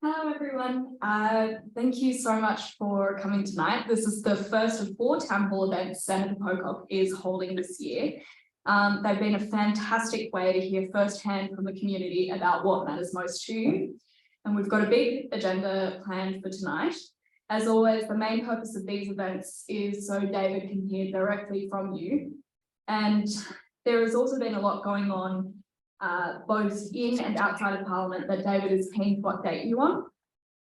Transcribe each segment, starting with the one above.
Hello everyone, thank you so much for coming tonight. This is the first of 4 town hall events Senator Pocock is holding this year. They've been a fantastic way to hear firsthand from the community about what matters most to you. And we've got a big agenda planned for tonight. As always, the main purpose of these events is so David can hear directly from you. And there has also been a lot going on both in and outside of Parliament that David is keen to update you on,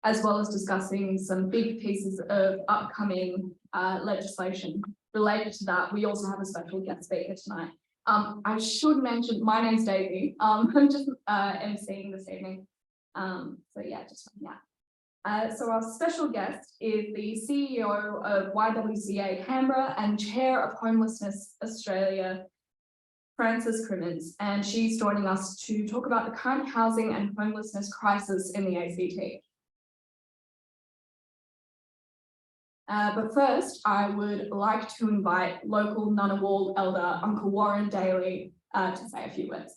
as well as discussing some big pieces of upcoming legislation. Related to that, we also have a special guest speaker tonight. I should mention, my name's Daisy. I'm just emceeing this evening. So yeah, so our special guest is the CEO of YMCA Canberra and Chair of Homelessness Australia, Crimmins, and she's joining us to talk about the current housing and homelessness crisis in the ACT. But first, I would like to invite local Ngunnawal elder Uncle Warren Daly to say a few words.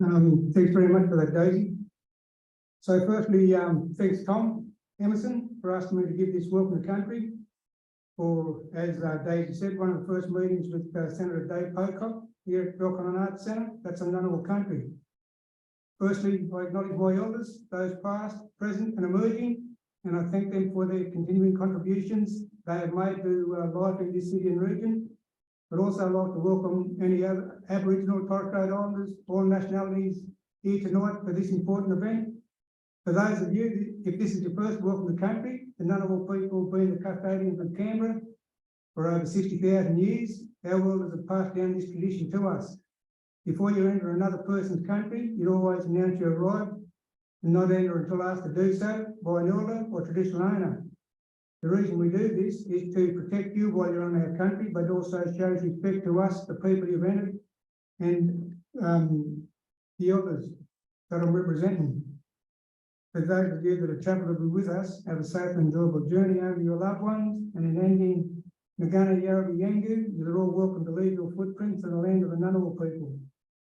Thanks very much for that, Daisy. So firstly, thanks Tom Emerson for asking me to give this welcome to country for, as Daisy said, one of the first meetings with Senator Dave Pocock here at Belconnen Arts Centre. That's a Ngunnawal country. Firstly, I acknowledge my elders, those past, present and emerging, and I thank them for their continuing contributions they have made to life in this city and region. But also I'd like to welcome any other Aboriginal and Torres Strait Islanders, all nationalities here tonight for this important event. For those of you, if this is your first welcome to country, the Ngunnawal people have been the custodians of Canberra for over 60,000 years. Our elders have passed down this tradition to us. Before you enter another person's country, you always announce you arrived and not enter until asked to do so by an elder or traditional owner. The reason we do this is to protect you while you're on our country, but also shows respect to us, the people you've entered, and the elders that I'm representing. For those of you that are travelling to be with us, have a safe and enjoyable journey over your loved ones, and in ending Ngana Yarrabi Yangu, you're all welcome to leave your footprints on the land of the Ngunnawal people.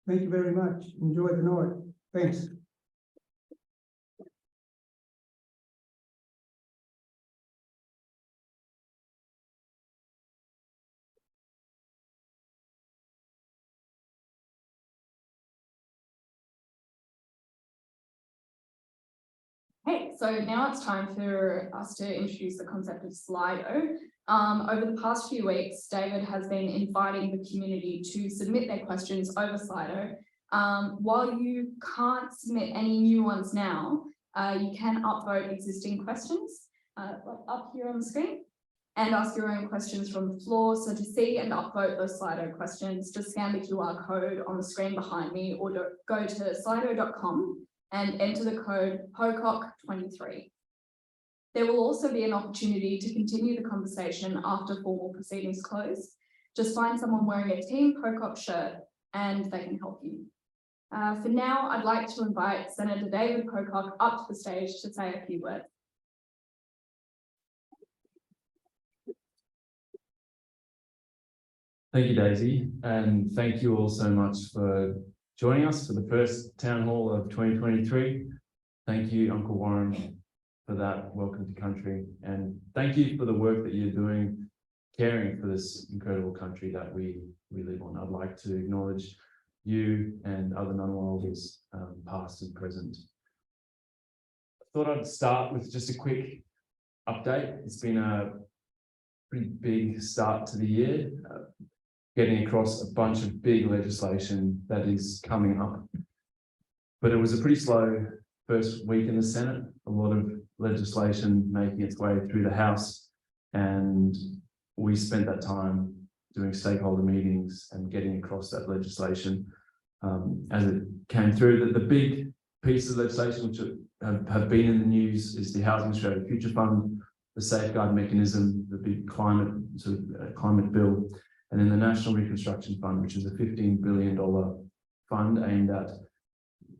Thank you very much. Enjoy the night. Thanks. Hey, so now it's time for us to introduce the concept of Slido. Over the past few weeks, David has been inviting the community to submit their questions over Slido. While you can't submit any new ones now, you can upvote existing questions up here on the screen and ask your own questions from the floor. So to see and upvote those Slido questions, just scan the QR code on the screen behind me or go to slido.com and enter the code Pocock23. There will also be an opportunity to continue the conversation after formal proceedings close. Just find someone wearing a Team Pocock shirt and they can help you. For now, I'd like to invite Senator David Pocock up to the stage to say a few words. Thank you, Daisy, and thank you all so much for joining us for the first town hall of 2023. Thank you, Uncle Warren, for that welcome to country, and thank you for the work that you're doing, caring for this incredible country that we live on. I'd like to acknowledge you and other Ngunnawal elders, past and present. I thought I'd start with just a quick update. It's been a pretty big start to the year. Getting across a bunch of big legislation that is coming up. But it was a pretty slow first week in the Senate, a lot of legislation making its way through the House, and we spent that time doing stakeholder meetings and getting across that legislation as it came through. The big pieces of legislation which have been in the news is the Housing Australia Future Fund, the Safeguard Mechanism, the big climate bill, and then the National Reconstruction Fund, which is a $15 billion fund aimed at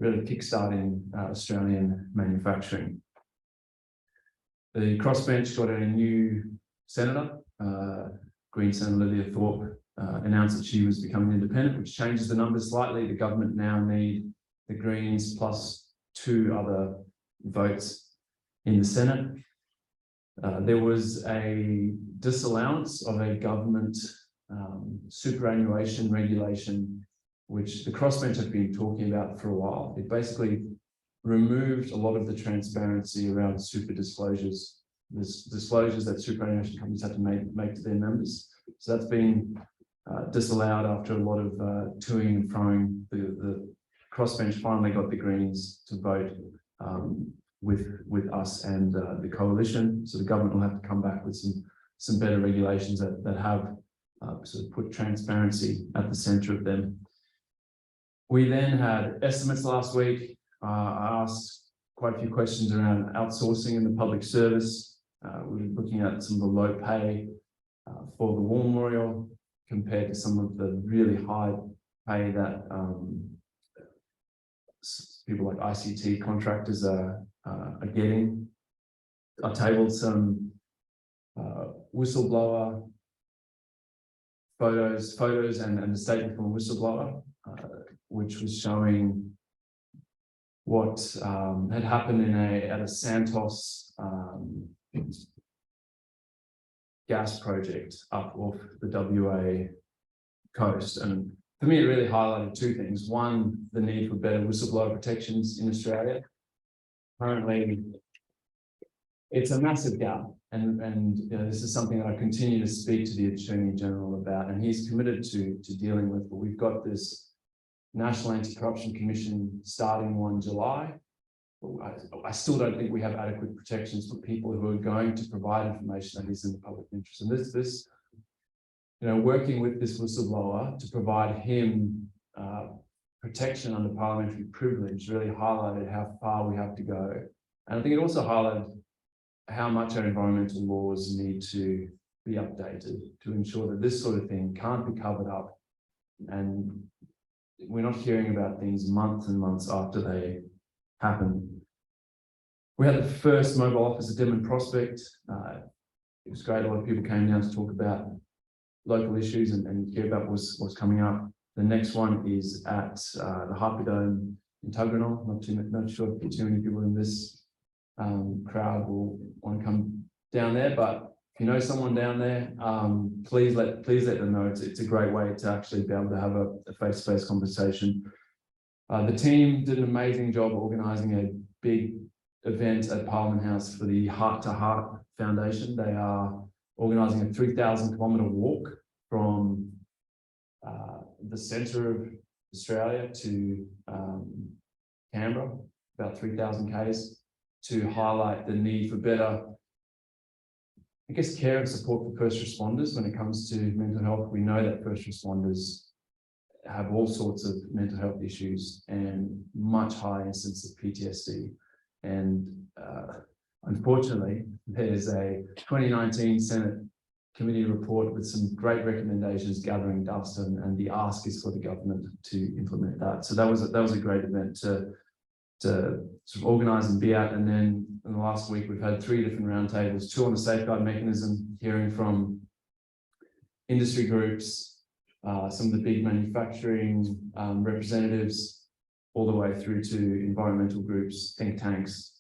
really kickstarting Australian manufacturing. The crossbench got a new senator, Green Senator Lydia Thorpe, announced that she was becoming independent, which changes the numbers slightly. The government now need the Greens plus 2 other votes in the Senate. There was a disallowance of a government superannuation regulation, which the crossbench have been talking about for a while. It basically removed a lot of the transparency around super disclosures. There's disclosures that superannuation companies have to make to their members. So that's been disallowed after a lot of toing and froing. The crossbench finally got the Greens to vote with us and the coalition. So the government will have to come back with some better regulations that have sort of put transparency at the centre of them. We then had estimates last week. I asked quite a few questions around outsourcing in the public service. We were looking at some of the low pay for the War Memorial compared to some of the really high pay that people like ICT contractors are getting. I tabled some whistleblower photos and a statement from a whistleblower, which was showing what had happened at a Santos gas project up off the WA coast. And for me, it really highlighted 2 things. One, the need for better whistleblower protections in Australia. Currently, it's a massive gap. And you know, this is something that I continue to speak to the Attorney General about, and he's committed to dealing with. But we've got this National Anti-Corruption Commission starting 1 July. I still don't think we have adequate protections for people who are going to provide information that is in the public interest. And this, you know, working with this whistleblower to provide him protection under parliamentary privilege really highlighted how far we have to go. And I think it also highlighted how much our environmental laws need to be updated to ensure that this sort of thing can't be covered up. And we're not hearing about things months and months after they happen. We had the first mobile office at Denman Prospect. It was great. A lot of people came down to talk about local issues and hear about what's coming up. The next one is at the Hyperdome in Tuggeranong. Not sure if too many people in this crowd will want to come down there, but if you know someone down there, please let them know. It's a great way to actually be able to have a face-to-face conversation. The team did an amazing job organising a big event at Parliament House for the Heart to Heart Foundation. They are organising a 3,000-kilometre walk from the centre of Australia to Canberra, about 3,000 k's, to highlight the need for better, I guess, care and support for first responders when it comes to mental health. We know that first responders have all sorts of mental health issues and much higher incidence of PTSD. And unfortunately, there's a 2019 Senate committee report with some great recommendations gathering dust, and the ask is for the government to implement that. So that was a great event to sort of organise and be at. And then in the last week, we've had 3 different roundtables, 2 on the safeguard mechanism, hearing from industry groups, some of the big manufacturing representatives, all the way through to environmental groups, think tanks.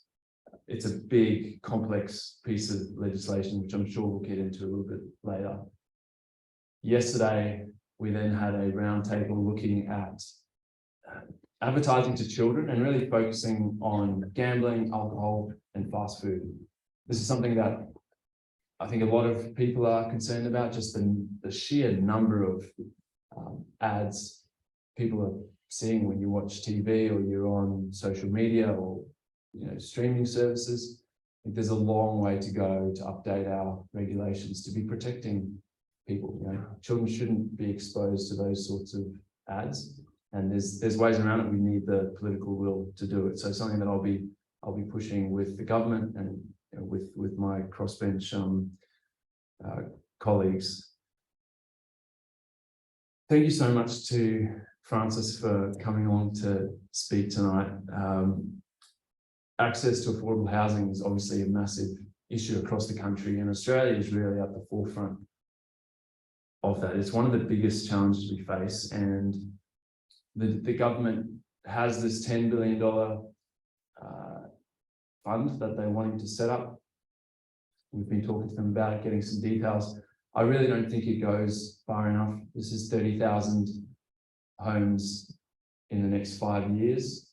It's a big, complex piece of legislation, which I'm sure we'll get into a little bit later. Yesterday, we then had a roundtable looking at advertising to children and really focusing on gambling, alcohol, and fast food. This is something that I think a lot of people are concerned about, just the sheer number of ads people are seeing when you watch TV or you're on social media or streaming services. I think there's a long way to go to update our regulations to be protecting people. Children shouldn't be exposed to those sorts of ads, and there's ways around it. We need the political will to do it. So something that I'll be pushing with the government and with my crossbench colleagues. Thank you so much to Francis for coming on to speak tonight. Access to affordable housing is obviously a massive issue across the country, and Australia is really at the forefront of that. It's one of the biggest challenges we face, and the government has this $10 billion fund that they're wanting to set up. We've been talking to them about it, getting some details. I really don't think it goes far enough. This is 30,000 homes in the next 5 years.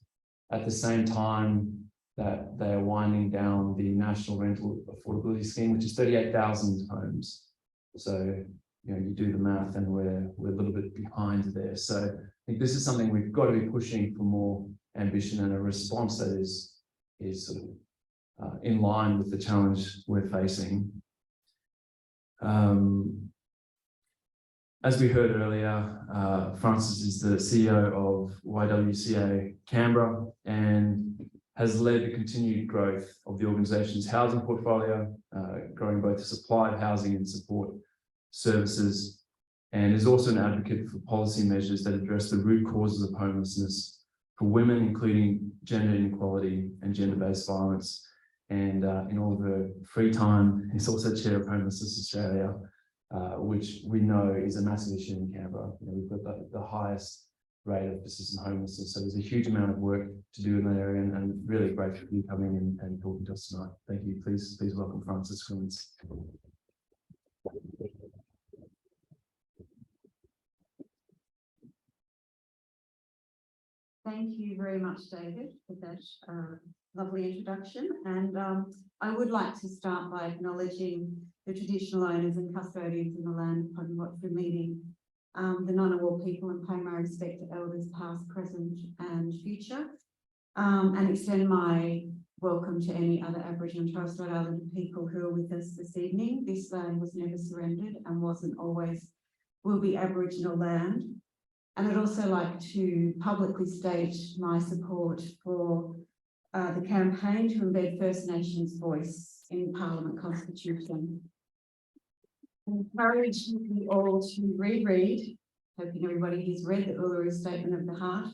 At the same time that they are winding down the National Rental Affordability Scheme, which is 38,000 homes. So, you know, you do the math and we're a little bit behind there. So I think this is something we've got to be pushing for more ambition and a response that is sort of in line with the challenge we're facing. As we heard earlier, Francis is the CEO of YMCA Canberra and has led the continued growth of the organisation's housing portfolio, growing both the supply of housing and support services, and is also an advocate for policy measures that address the root causes of homelessness for women, including gender inequality and gender-based violence. And in all of her free time, he's also chair of Homelessness Australia, which we know is a massive issue in Canberra. You know, we've got the highest rate of persistent homelessness, so there's a huge amount of work to do in that area, and really grateful for you coming in and talking to us tonight. Thank you. Please welcome Francis Crimmins. Thank you very much, David, for that lovely introduction. And I would like to start by acknowledging the traditional owners and custodians in the land upon which we're meeting, the Ngunnawal people, and pay my respect to elders past, present and future, and extend my welcome to any other Aboriginal and Torres Strait Islander people who are with us this evening. This land was never surrendered and wasn't always will be Aboriginal land. And I'd also like to publicly state my support for the campaign to embed First Nations voice in Parliament Constitution. I encourage you all to reread, hoping everybody has read the Uluru Statement of the Heart.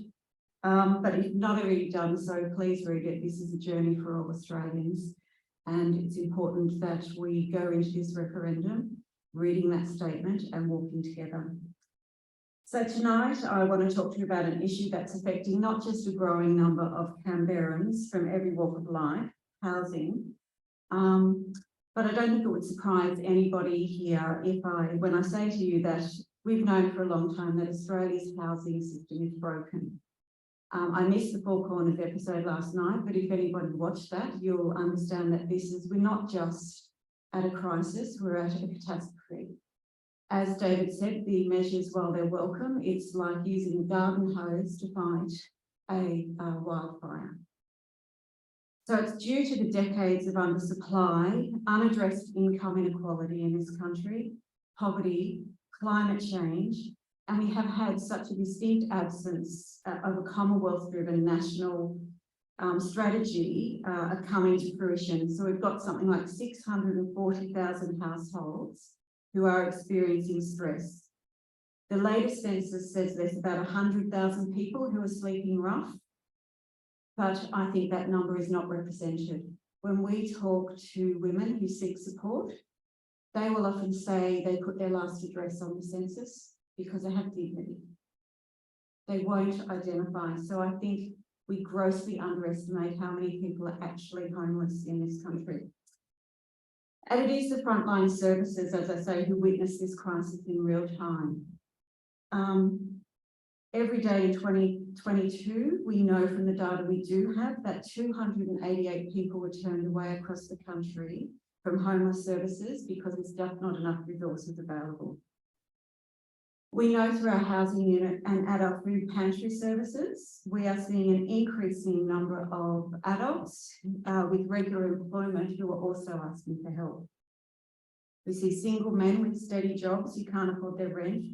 But if not already done so, please read it. This is a journey for all Australians, and it's important that we go into this referendum reading that statement and walking together. So tonight I want to talk to you about an issue that's affecting not just a growing number of Canberrans from every walk of life, housing, but I don't think it would surprise anybody here when I say to you that we've known for a long time that Australia's housing system is broken. I missed the Four Corners episode last night, but if anybody watched that, you'll understand that we're not just at a crisis, we're at a catastrophe. As David said, the measures, while they're welcome, it's like using a garden hose to fight a wildfire. So it's due to the decades of undersupply, unaddressed income inequality in this country, poverty, climate change, and we have had such a distinct absence of a Commonwealth-driven national strategy coming to fruition. So we've got something like 640,000 households who are experiencing stress. The latest census says there's about 100,000 people who are sleeping rough, but I think that number is not represented. When we talk to women who seek support, they will often say they put their last address on the census because they have dignity. They won't identify. So I think we grossly underestimate how many people are actually homeless in this country. And it is the frontline services, as I say, who witness this crisis in real time. Every day in 2022, we know from the data we do have that 288 people were turned away across the country from homeless services because there's just not enough resources available. We know through our housing unit and adult food pantry services, we are seeing an increasing number of adults with regular employment who are also asking for help. We see single men with steady jobs who can't afford their rent,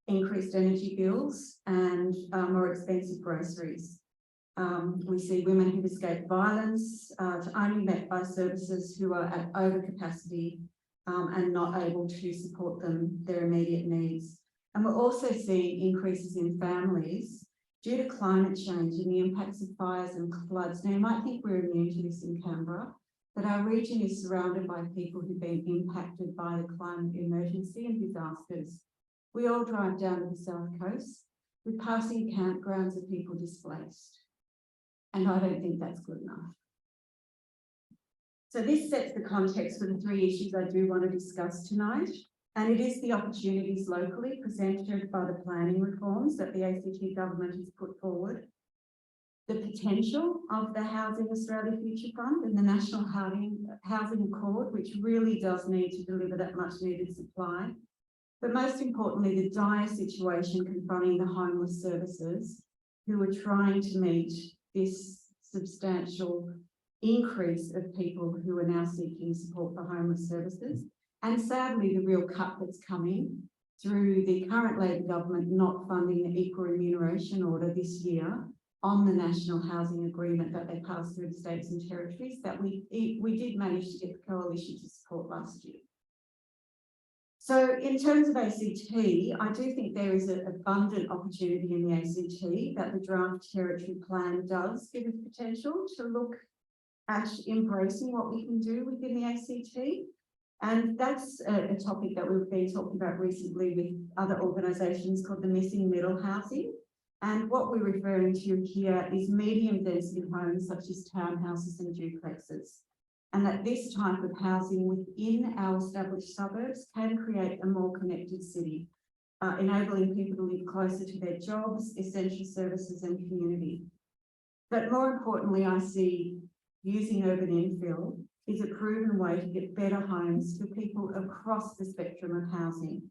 increased energy bills and more expensive groceries. We see women who've escaped violence to only met by services who are at overcapacity and not able to support their immediate needs. And we're also seeing increases in families due to climate change and the impacts of fires and floods. Now, you might think we're immune to this in Canberra, but our region is surrounded by people who've been impacted by the climate emergency and disasters. We all drive down to the South Coast. We're passing campgrounds of people displaced. And I don't think that's good enough. So this sets the context for the three issues I do want to discuss tonight. And it is the opportunities locally presented by the planning reforms that the ACT government has put forward, the potential of the Housing Australia Future Fund and the National Housing Accord, which really does need to deliver that much needed supply. But most importantly, the dire situation confronting the homeless services who are trying to meet this substantial increase of people who are now seeking support for homeless services. And sadly, the real cut that's coming through the current Labor government not funding the equal remuneration order this year on the National Housing Agreement that they passed through the states and territories that we did manage to get the coalition to support last year. So in terms of ACT, I do think there is an abundant opportunity in the ACT that the draft territory plan does give us potential to look at embracing what we can do within the ACT. And that's a topic that we've been talking about recently with other organisations called the missing middle housing. And what we're referring to here is medium density homes such as townhouses and duplexes. And that this type of housing within our established suburbs can create a more connected city, enabling people to live closer to their jobs, essential services and community. But more importantly, I see using urban infill is a proven way to get better homes for people across the spectrum of housing.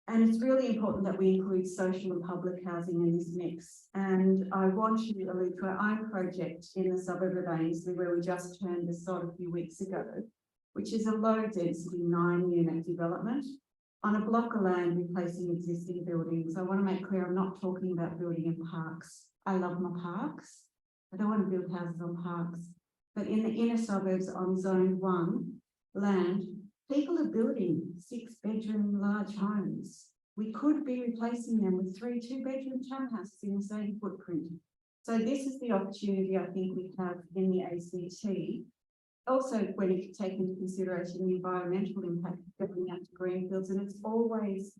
And it's really important that we include social and public housing in this mix. And I want to allude to our own project in the suburb of Ainslie, where we just turned the sod a few weeks ago, which is a low density 9-unit development on a block of land replacing existing buildings. I want to make clear I'm not talking about building in parks. I love my parks. I don't want to build houses on parks. But in the inner suburbs on Zone 1 land, people are building 6-bedroom large homes. We could be replacing them with 3 2-bedroom townhouses in the same footprint. So this is the opportunity I think we have in the ACT. Also, when you take into consideration the environmental impact of going out to greenfields, and it's always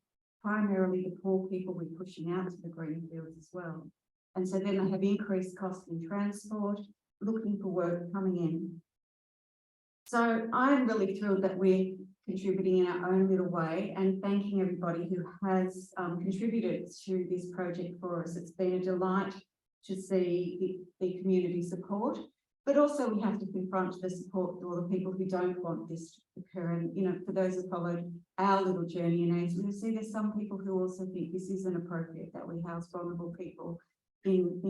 primarily the poor people we're pushing out to the greenfields as well. And so then they have increased costs in transport, looking for work coming in. So I'm really thrilled that we're contributing in our own little way and thanking everybody who has contributed to this project for us. It's been a delight to see the community support, but also we have to confront the support for all the people who don't want this to occur. And, you know, for those who followed our little journey in Ainslie, you'll see there's some people who also think this isn't appropriate, that we house vulnerable people in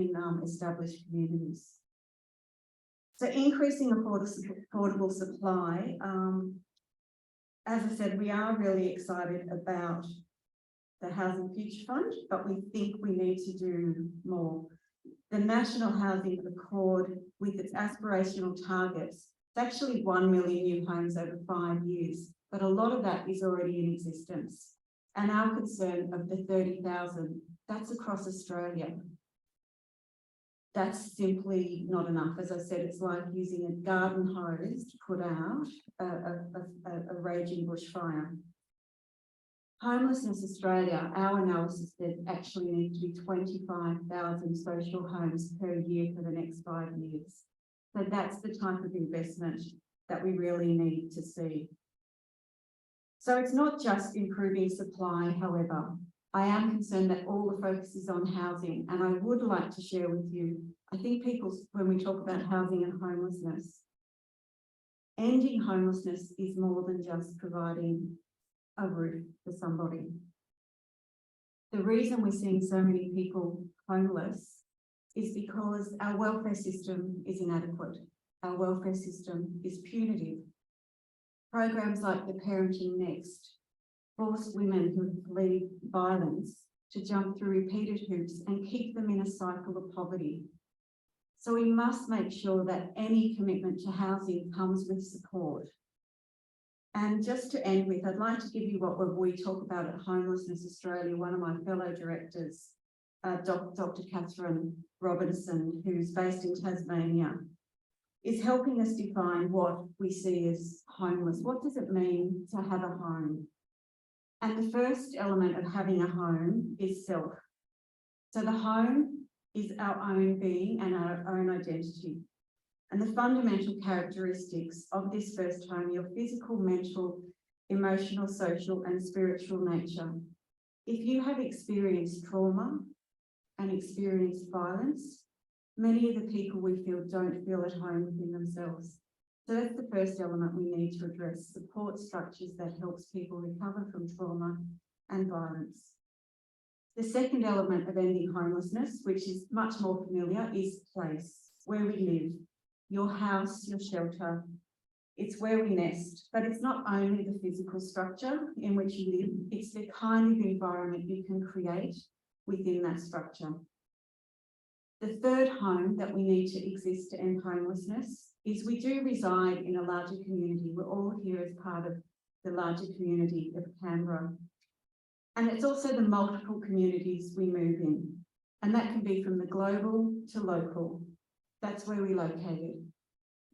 established communities. So increasing affordable supply, as I said, we are really excited about the Housing Future Fund, but we think we need to do more. The National Housing Accord, with its aspirational targets, it's actually 1 million new homes over 5 years, but a lot of that is already in existence. And our concern of the 30,000, that's across Australia. That's simply not enough. As I said, it's like using a garden hose to put out a raging bushfire. Homelessness Australia, our analysis said actually need to be 25,000 social homes per year for the next 5 years. So that's the type of investment that we really need to see. So it's not just improving supply, however. I am concerned that all the focus is on housing, and I would like to share with you, I think people, when we talk about housing and homelessness, ending homelessness is more than just providing a roof for somebody. The reason we're seeing so many people homeless is because our welfare system is inadequate. Our welfare system is punitive. Programs like the Parenting Next force women who flee violence to jump through repeated hoops and keep them in a cycle of poverty. So we must make sure that any commitment to housing comes with support. And just to end with, I'd like to give you what we talk about at Homelessness Australia. One of my fellow directors, Dr. Catherine Robinson, who's based in Tasmania, is helping us define what we see as homeless. What does it mean to have a home? And the first element of having a home is self. So the home is our own being and our own identity. And the fundamental characteristics of this first home, your physical, mental, emotional, social, and spiritual nature. If you have experienced trauma and experienced violence, many of the people we feel don't feel at home within themselves. So that's the first element we need to address, support structures that helps people recover from trauma and violence. The second element of ending homelessness, which is much more familiar, is place, where we live, your house, your shelter. It's where we nest, but it's not only the physical structure in which you live, it's the kind of environment you can create within that structure. The third home that we need to exist to end homelessness is we do reside in a larger community. We're all here as part of the larger community of Canberra. And it's also the multiple communities we move in. And that can be from the global to local. That's where we're located.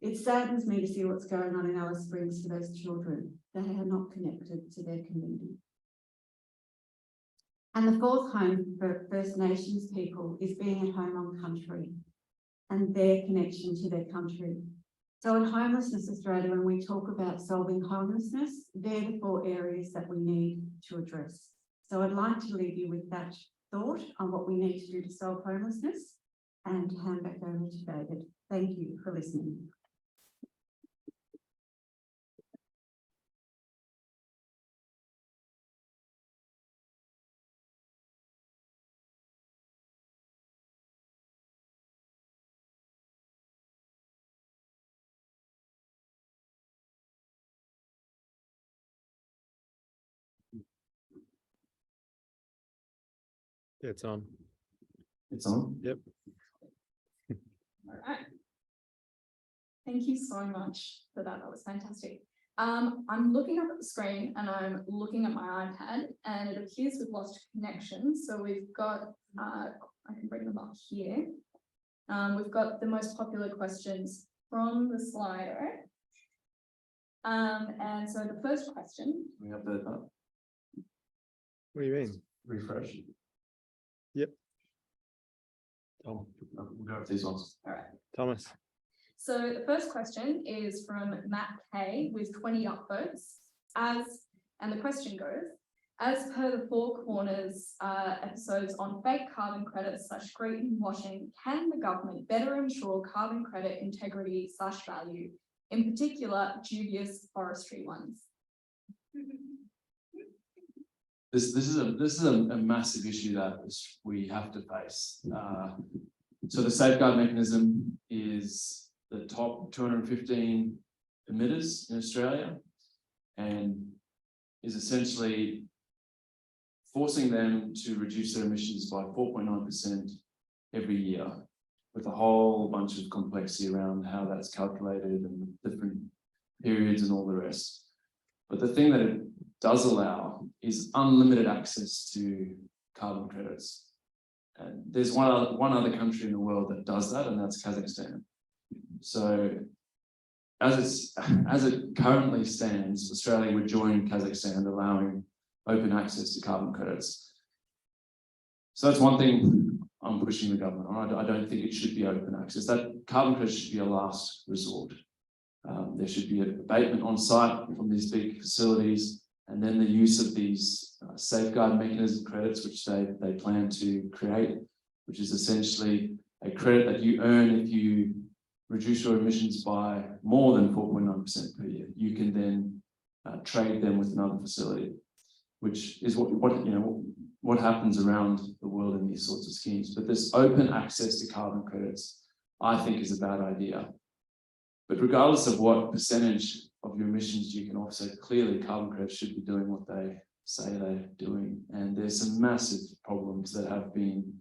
It saddens me to see what's going on in Alice Springs for those children that are not connected to their community. And the fourth home for First Nations people is being at home on country and their connection to their country. So in Homelessness Australia, when we talk about solving homelessness, they're the 4 areas that we need to address. So I'd like to leave you with that thought on what we need to do to solve homelessness and hand back over to David. Thank you for listening. Yeah, it's on. It's on. Yep. All right. Thank you so much for that. That was fantastic. I'm looking up at the screen and I'm looking at my iPad and it appears we've lost connection. So we've got, I can bring them up here. We've got the most popular questions from the Slido. And so the first question. We have that up. What do you mean? Refresh. Yep. Tom. We'll go with these ones. All right. Thomas. So the first question is from Matt K with 20 upvotes. And the question goes, as per the Four Corners episodes on fake carbon credits / greenwashing, can the government better ensure carbon credit integrity / value, in particular dubious forestry ones? This is a massive issue that we have to face. So the safeguard mechanism is the top 215 emitters in Australia and is essentially forcing them to reduce their emissions by 4.9% every year, with a whole bunch of complexity around how that's calculated and different periods and all the rest. But the thing that it does allow is unlimited access to carbon credits. And there's one other country in the world that does that, and that's Kazakhstan. So as it currently stands, Australia would join Kazakhstan allowing open access to carbon credits. So that's one thing I'm pushing the government on. I don't think it should be open access. That carbon credits should be a last resort. There should be an abatement on site from these big facilities, and then the use of these safeguard mechanism credits, which they plan to create, which is essentially a credit that you earn if you reduce your emissions by more than 4.9% per year. You can then trade them with another facility, which is what happens around the world in these sorts of schemes. But this open access to carbon credits, I think, is a bad idea. But regardless of what percentage of your emissions you can offset, clearly carbon credits should be doing what they say they're doing. And there's some massive problems that have been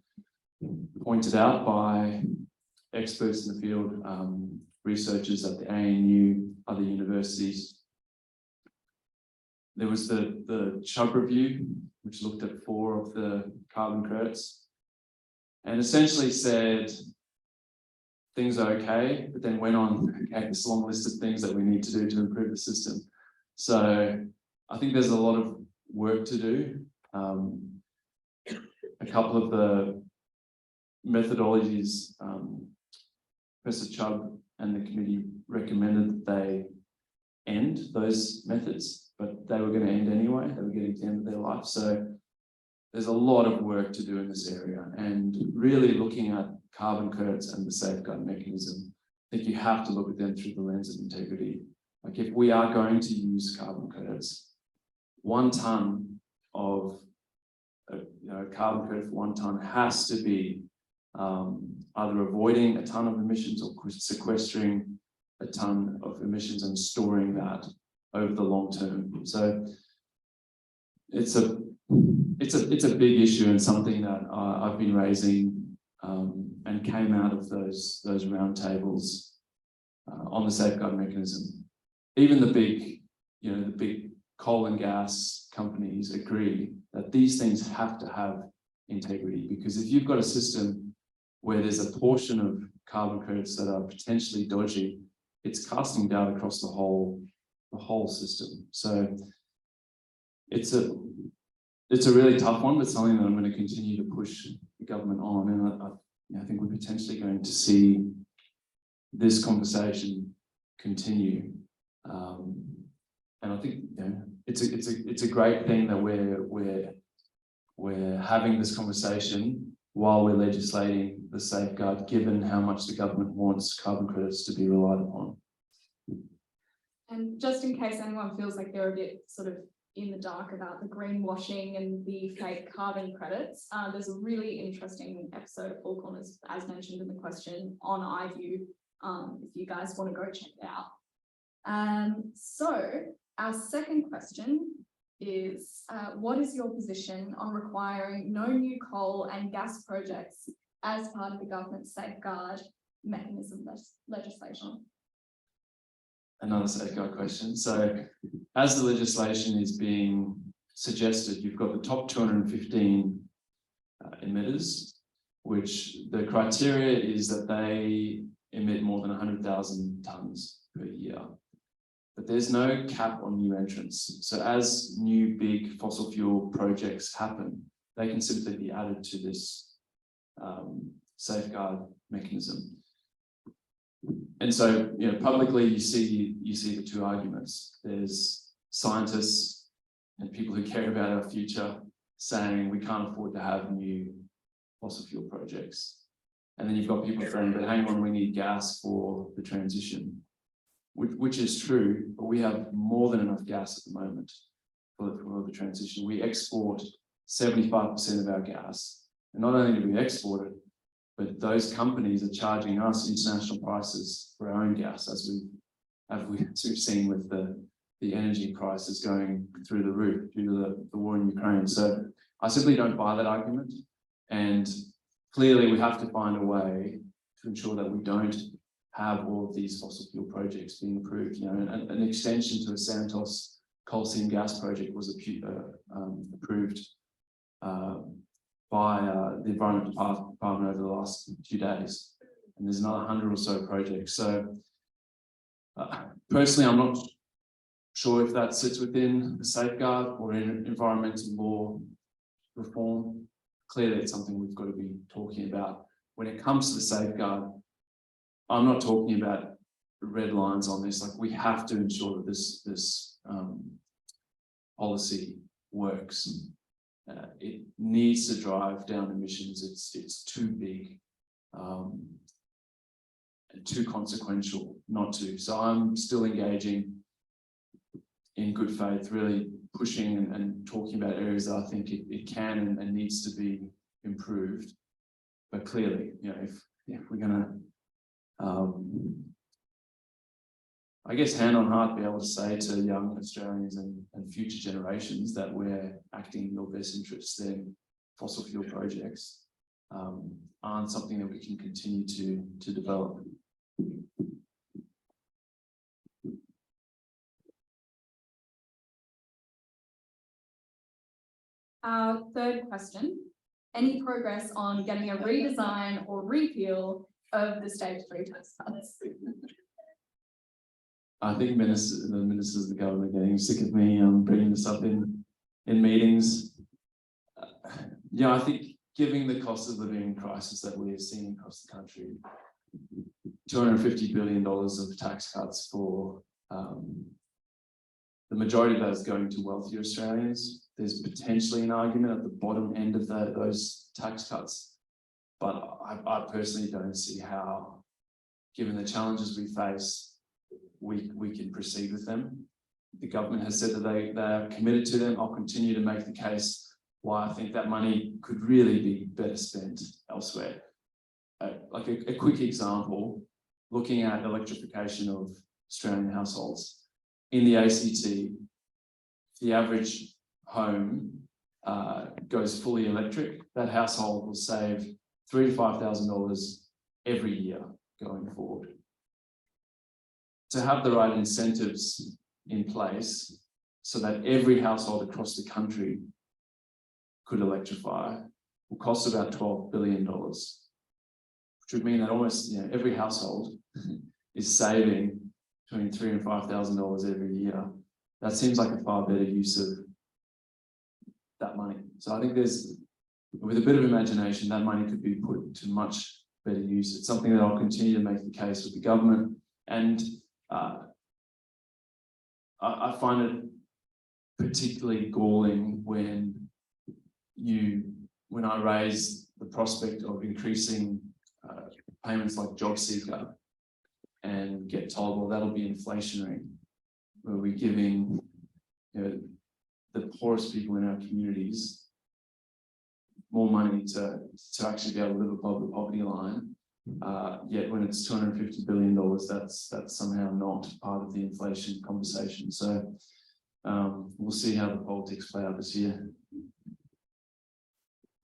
pointed out by experts in the field, researchers at the ANU, other universities. There was the Chubb review, which looked at 4 of the carbon credits and essentially said things are okay, but then went on, okay, this long list of things that we need to do to improve the system. So I think there's a lot of work to do. A couple of the methodologies, Professor Chubb and the committee recommended that they end those methods, but they were going to end anyway. They were getting to the end of their life. So there's a lot of work to do in this area, and really looking at carbon credits and the safeguard mechanism, I think you have to look at them through the lens of integrity. Like if we are going to use carbon credits, 1 ton of carbon credit for 1 ton has to be either avoiding a ton of emissions or sequestering a ton of emissions and storing that over the long term. So it's a big issue and something that I've been raising and came out of those roundtables on the safeguard mechanism. Even the big coal and gas companies agree that these things have to have integrity, because if you've got a system where there's a portion of carbon credits that are potentially dodgy, it's casting doubt across the whole system. So it's a really tough one, but something that I'm going to continue to push the government on, and I think we're potentially going to see this conversation continue. And I think it's a great thing that we're having this conversation while we're legislating the safeguard, given how much the government wants carbon credits to be relied upon. And just in case anyone feels like they're a bit sort of in the dark about the greenwashing and the fake carbon credits, there's a really interesting episode of Four Corners, as mentioned in the question, on iView, if you guys want to go check it out. So our second question is, what is your position on requiring no new coal and gas projects as part of the government's safeguard mechanism legislation? Another safeguard question. So as the legislation is being suggested, you've got the top 215 emitters, which the criteria is that they emit more than 100,000 tonnes per year. But there's no cap on new entrants. So as new big fossil fuel projects happen, they can simply be added to this safeguard mechanism. And so, publicly you see the two arguments. There's scientists and people who care about our future saying we can't afford to have new fossil fuel projects. And then you've got people saying, but hang on, we need gas for the transition. Which is true, but we have more than enough gas at the moment for the transition. We export 75% of our gas, and not only do we export it, but those companies are charging us international prices for our own gas, as we've seen with the energy prices going through the roof due to the war in Ukraine. So I simply don't buy that argument, and clearly we have to find a way to ensure that we don't have all of these fossil fuel projects being approved. An extension to a Santos coal seam gas project was approved by the Environment Department over the last few days, and there's another 100 or so projects. So personally, I'm not sure if that sits within the safeguard or in environmental law reform. Clearly, it's something we've got to be talking about. When it comes to the safeguard, I'm not talking about red lines on this. Like, we have to ensure that this policy works. It needs to drive down emissions. It's too big and too consequential not to. So I'm still engaging in good faith, really pushing and talking about areas that I think it can and needs to be improved. But clearly, if we're going to I guess hand on heart be able to say to young Australians and future generations that we're acting in your best interests, then fossil fuel projects aren't something that we can continue to develop. Our third question, any progress on getting a redesign or repeal of the stage 3 tax cuts? I think the ministers of the government are getting sick of me bringing this up in in meetings. Yeah, I think given the cost of living crisis that we are seeing across the country, $250 billion of tax cuts for the majority of that is going to wealthier Australians. There's potentially an argument at the bottom end of those tax cuts, but I personally don't see how, given the challenges we face, we can proceed with them. The government has said that they are committed to them. I'll continue to make the case why I think that money could really be better spent elsewhere. Like a quick example, looking at electrification of Australian households. In the ACT, the average home goes fully electric. That household will save $3,000 to $5,000 every year going forward. To have the right incentives in place so that every household across the country could electrify will cost about $12 billion, which would mean that almost every household is saving between $3,000 and $5,000 every year. That seems like a far better use of that money. So I think with a bit of imagination, that money could be put to much better use. It's something that I'll continue to make the case with the government. And I find it particularly galling when I raise the prospect of increasing payments like JobSeeker and get told, well, that'll be inflationary, where we're giving the poorest people in our communities more money to actually be able to live above the poverty line. Yet when it's $250 billion, that's somehow not part of the inflation conversation. So we'll see how the politics play out this year.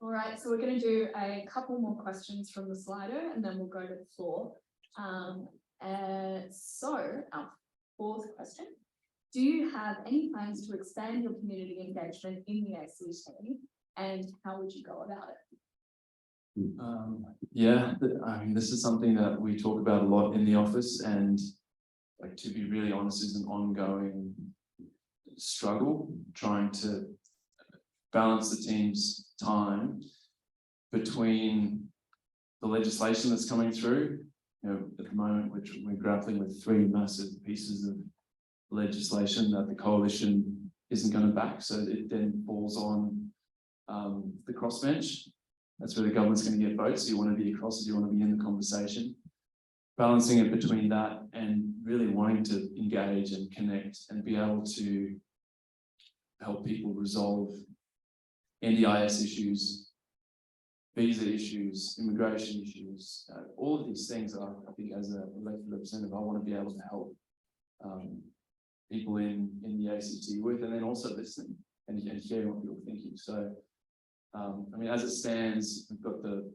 All right, so we're going to do a couple more questions from the Slido and then we'll go to the floor. So our fourth question, do you have any plans to expand your community engagement in the ACT, and how would you go about it? Yeah, I mean, this is something that we talk about a lot in the office, and like, to be really honest, is an ongoing struggle trying to balance the team's time between the legislation that's coming through. At the moment, which we're grappling with 3 massive pieces of legislation that the coalition isn't going to back, so it then falls on the crossbench. That's where the government's going to get votes. So you want to be across, you want to be in the conversation. Balancing it between that and really wanting to engage and connect and be able to help people resolve NDIS issues, visa issues, immigration issues, all of these things are, I think, as an elected representative, I want to be able to help people in the ACT with, and then also listening and hearing what people are thinking. So, I mean, as it stands, we've got the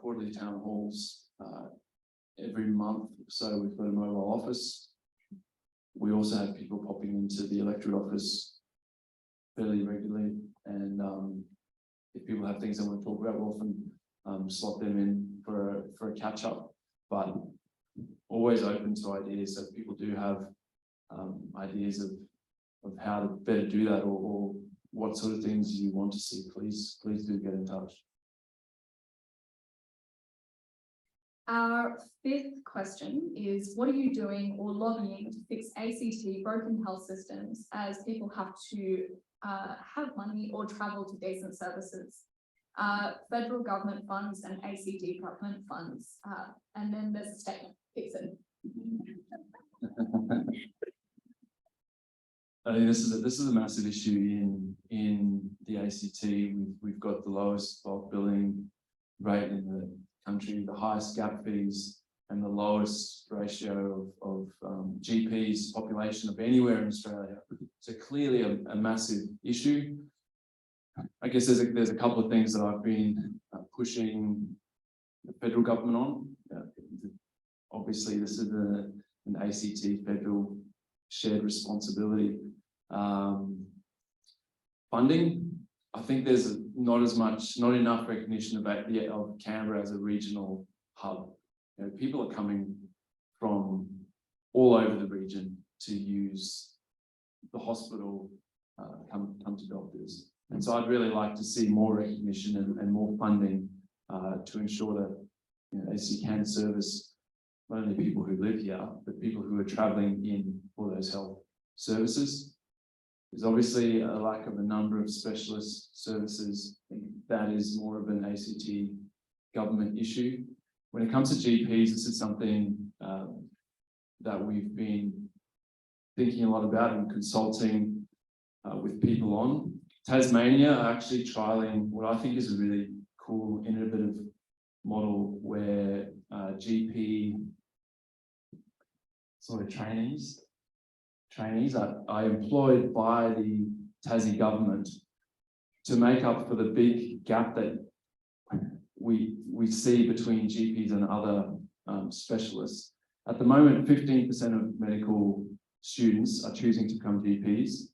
quarterly town halls every month. So we've got a mobile office. We also have people popping into the electorate office fairly regularly, and if people have things they want to talk about, we'll often slot them in for a catch up. But always open to ideas. So if people do have ideas of how to better do that, or what sort of things you want to see, please do get in touch. Our 5th question is, what are you doing or lobbying to fix ACT broken health systems, as people have to have money or travel to decent services? Federal government funds and ACT government funds. And then there's a statement. Fix it. I think this is a massive issue in the ACT. We've got the lowest bulk billing rate in the country, the highest gap fees, and the lowest ratio of GPs population of anywhere in Australia. So clearly a massive issue. I guess there's a couple of things that I've been pushing the federal government on. Obviously, this is an ACT federal shared responsibility. Funding, I think there's not enough recognition of Canberra as a regional hub. People are coming from all over the region to use the hospital come to doctors. And so I'd really like to see more recognition and more funding to ensure that, you know, ACT can service not only people who live here, but people who are travelling in for those health services. There's obviously a lack of a number of specialist services. I think that is more of an ACT government issue. When it comes to GPs, this is something that we've been thinking a lot about and consulting with people on. Tasmania are actually trialling what I think is a really cool, innovative model where GP trainees are employed by the Tassie government to make up for the big gap that we see between GPs and other specialists. At the moment, 15% of medical students are choosing to become GPs.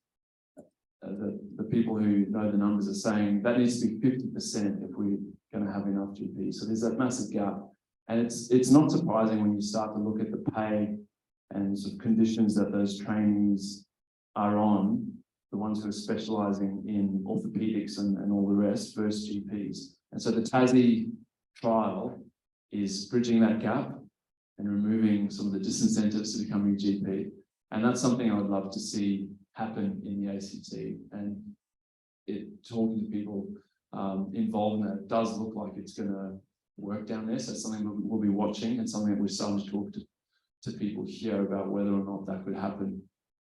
The people who know the numbers are saying that needs to be 50% if we're going to have enough GPs. So there's that massive gap. And it's not surprising when you start to look at the pay and sort of conditions that those trainees are on, the ones who are specialising in orthopedics and all the rest versus GPs. And so the Tassie trial is bridging that gap and removing some of the disincentives to becoming a GP. And that's something I would love to see happen in the ACT. And talking to people involved in that, it does look like it's going to work down there. So it's something we'll be watching and something that we're starting to talk to people here about whether or not that could happen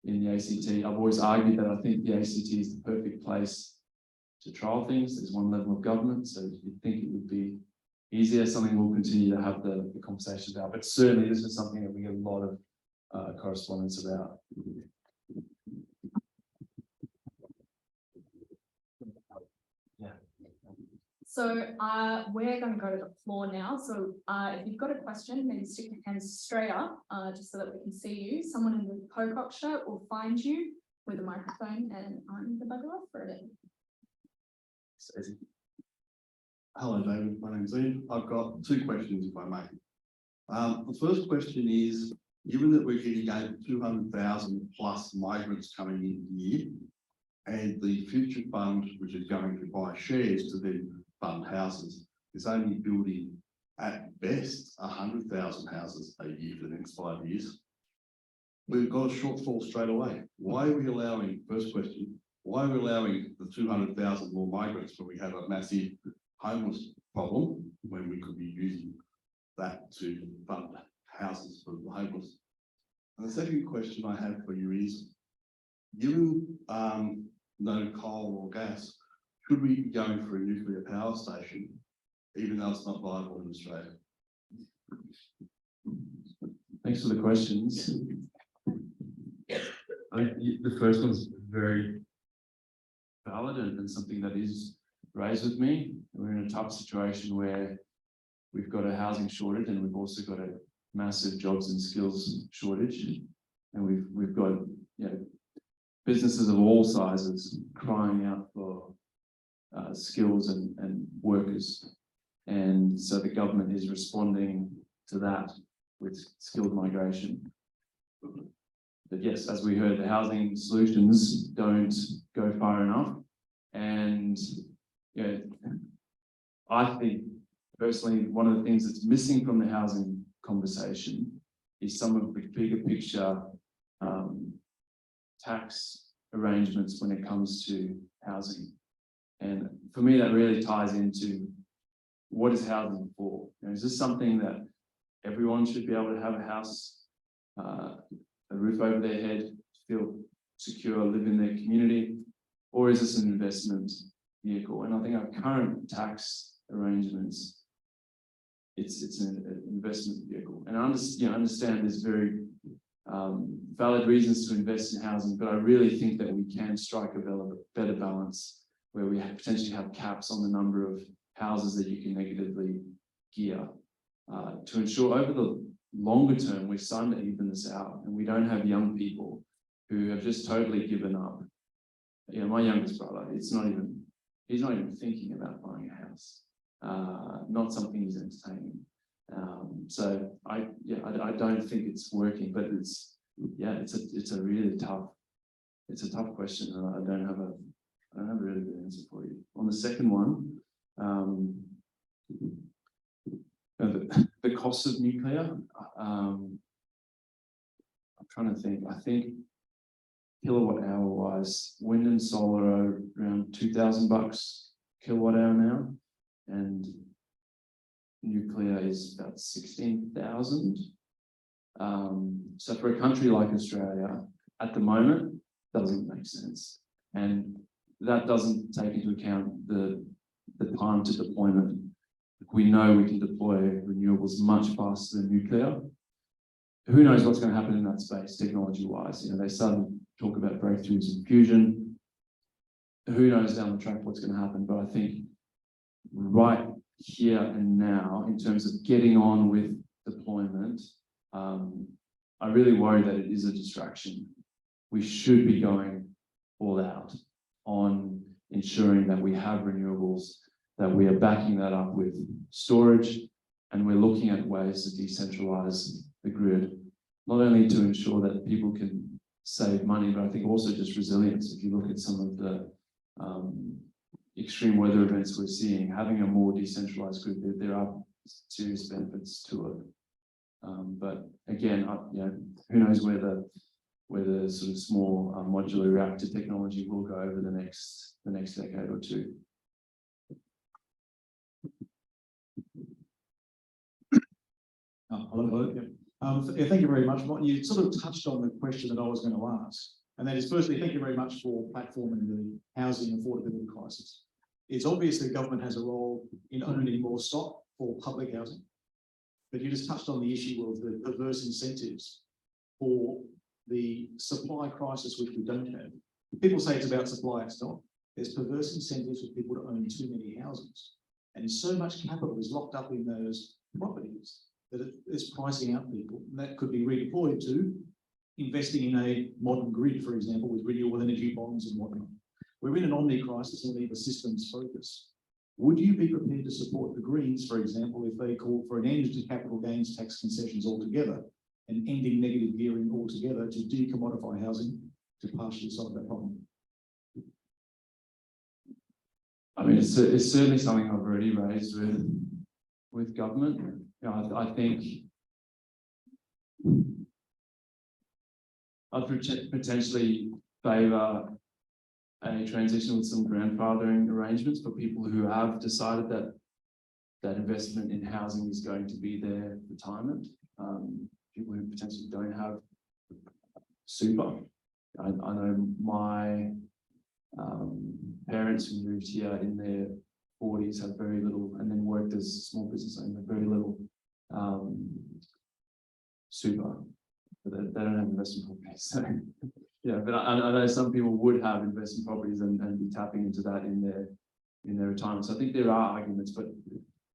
in the ACT. I've always argued that I think the ACT is the perfect place to trial things. There's one level of government, so you'd think it would be easier, something we'll continue to have the conversations about. But certainly this is something that we get a lot of correspondence about. So we're going to go to the floor now. So if you've got a question, maybe stick your hands straight up just so that we can see you. Someone in the Pocock shirt will find you with a microphone and I'm the bugger off for it. Hello, David. My name's Ian. I've got two questions, if I may. The first question is, given that we're getting over 200,000 plus migrants coming in here, and the future fund, which is going to buy shares to then fund houses, is only building at best 100,000 houses a year for the next 5 years, we've got a shortfall straight away. Why are we allowing, first question, why are we allowing the 200,000 more migrants when we have a massive homeless problem, when we could be using that to fund houses for the homeless? And the second question I have for you is, given no coal or gas, should we be going for a nuclear power station, even though it's not viable in Australia? Thanks for the questions. I think the first one's very valid and something that is raised with me. We're in a tough situation where we've got a housing shortage and we've also got a massive jobs and skills shortage, and we've got, you know, businesses of all sizes crying out for skills and workers, and so the government is responding to that with skilled migration. But yes, as we heard, the housing solutions don't go far enough, and you know, I think personally one of the things that's missing from the housing conversation is some of the bigger picture tax arrangements when it comes to housing. And for me, that really ties into what is housing for? You know, is this something that everyone should be able to have a house, a roof over their head, feel secure, live in their community, or is this an investment vehicle? And I think our current tax arrangements, it's an investment vehicle. And I understand there's very valid reasons to invest in housing, but I really think that we can strike a better balance where we potentially have caps on the number of houses that you can negatively gear to ensure over the longer term we're starting to even this out and we don't have young people who have just totally given up. You know, my youngest brother, he's not even thinking about buying a house, not something he's entertaining. So I don't think it's working, but it's a really tough it's a tough question, and I don't have a really good answer for you. On the second one, the cost of nuclear, I'm trying to think. I think kilowatt hour wise, wind and solar are around $2,000 kilowatt hour now, and nuclear is about 16,000. So for a country like Australia, at the moment, doesn't make sense, and that doesn't take into account the time to deployment. We know we can deploy renewables much faster than nuclear. Who knows what's going to happen in that space technology-wise? You know, they suddenly talk about breakthroughs in fusion. Who knows down the track what's going to happen? But I think right here and now, in terms of getting on with deployment, I really worry that it is a distraction. We should be going all out on ensuring that we have renewables, that we are backing that up with storage, and we're looking at ways to decentralize the grid, not only to ensure that people can save money, but I think also just resilience. If you look at some of the extreme weather events we're seeing, having a more decentralized grid, there are serious benefits to it. But again, you know, who knows where the sort of small modular reactor technology will go over the next decade or two. Hello. Yeah, thank you very much. You sort of touched on the question that I was going to ask, and that is, firstly, thank you very much for platforming the housing affordability crisis. It's obvious that government has a role in owning more stock for public housing, but you just touched on the issue of the perverse incentives for the supply crisis, which we don't have. People say it's about supply and stock. There's perverse incentives for people to own too many houses, and so much capital is locked up in those properties that it is pricing out people, and that could be redeployed to investing in a modern grid, for example, with renewable energy bonds and whatnot. We're in an omni crisis and we need a systems focus. Would you be prepared to support the Greens, for example, if they call for an end to capital gains tax concessions altogether and ending negative gearing altogether to decommodify housing to partially solve that problem? I mean, it's certainly something I've already raised with government. You know, I think I'd potentially favour a transition with some grandfathering arrangements for people who have decided that investment in housing is going to be their retirement. People who potentially don't have super. I know my parents who moved here in their 40s had very little, and then worked as a small business owner, very little super, but they don't have investment properties. So yeah, but I know some people would have investment properties and be tapping into that in their retirement. So I think there are arguments, but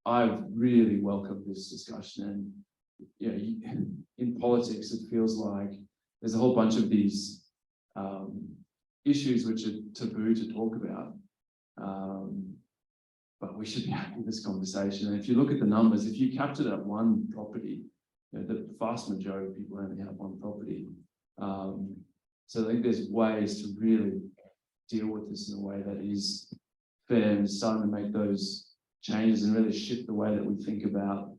I've really welcomed this discussion. And you know, in politics, it feels like there's a whole bunch of these issues which are taboo to talk about. But we should be having this conversation. And if you look at the numbers, if you captured at one property, you know, the vast majority of people only have one property. So I think there's ways to really deal with this in a way that is fair and starting to make those changes and really shift the way that we think about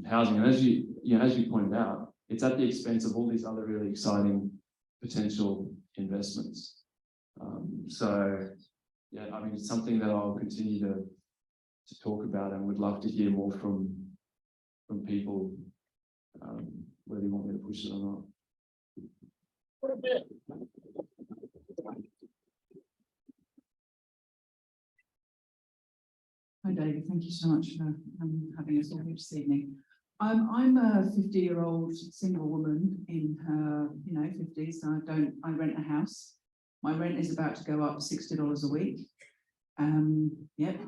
housing. And as you pointed out, it's at the expense of all these other really exciting potential investments. So yeah, I mean, it's something that I'll continue to talk about and would love to hear more from people, whether you want me to push it or not. Hi David, thank you so much for having us all here this evening. I'm a 50-year-old single woman in her 50s. So I rent a house. My rent is about to go up $60 a week. Yep,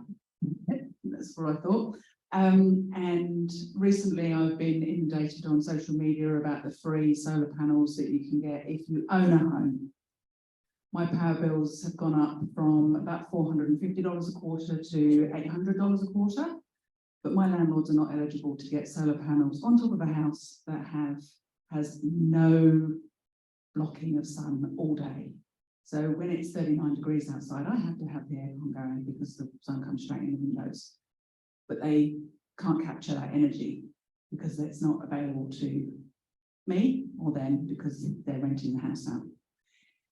that's what I thought. And recently I've been inundated on social media about the free solar panels that you can get if you own a home. My power bills have gone up from about $450 a quarter to $800 a quarter, but my landlords are not eligible to get solar panels on top of a house that has no blocking of sun all day. So when it's 39 degrees outside, I have to have the aircon going because the sun comes straight in the windows. But they can't capture that energy because it's not available to me or them because they're renting the house out.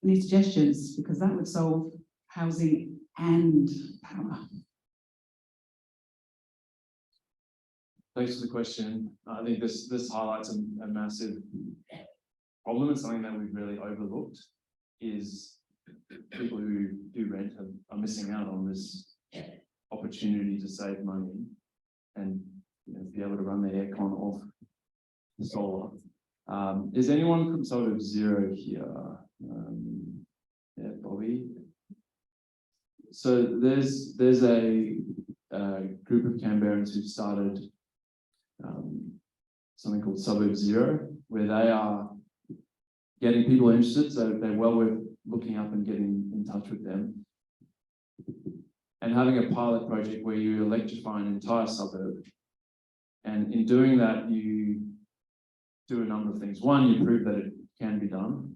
Any suggestions? Because that would solve housing and power. Thanks for the question. I think this highlights a massive problem and something that we've really overlooked is people who do rent are missing out on this opportunity to save money and be able to run their aircon off the solar. Is anyone from Sort of Zero here? Yeah, Bobby. So there's a group of Canberrans who've started something called Suburb Zero, where they are getting people interested. So they're well worth looking up and getting in touch with them. And having a pilot project where you electrify an entire suburb. And in doing that, you do a number of things. One, you prove that it can be done.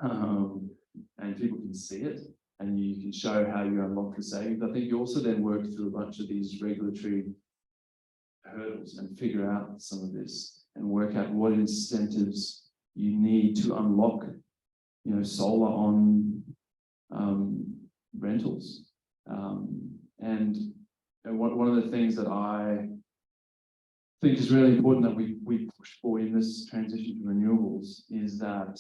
And people can see it. And you can show how you unlock the savings. I think you also then work through a bunch of these regulatory hurdles and figure out some of this and work out what incentives you need to unlock, solar on rentals. And one of the things that I think is really important that we push for in this transition to renewables is that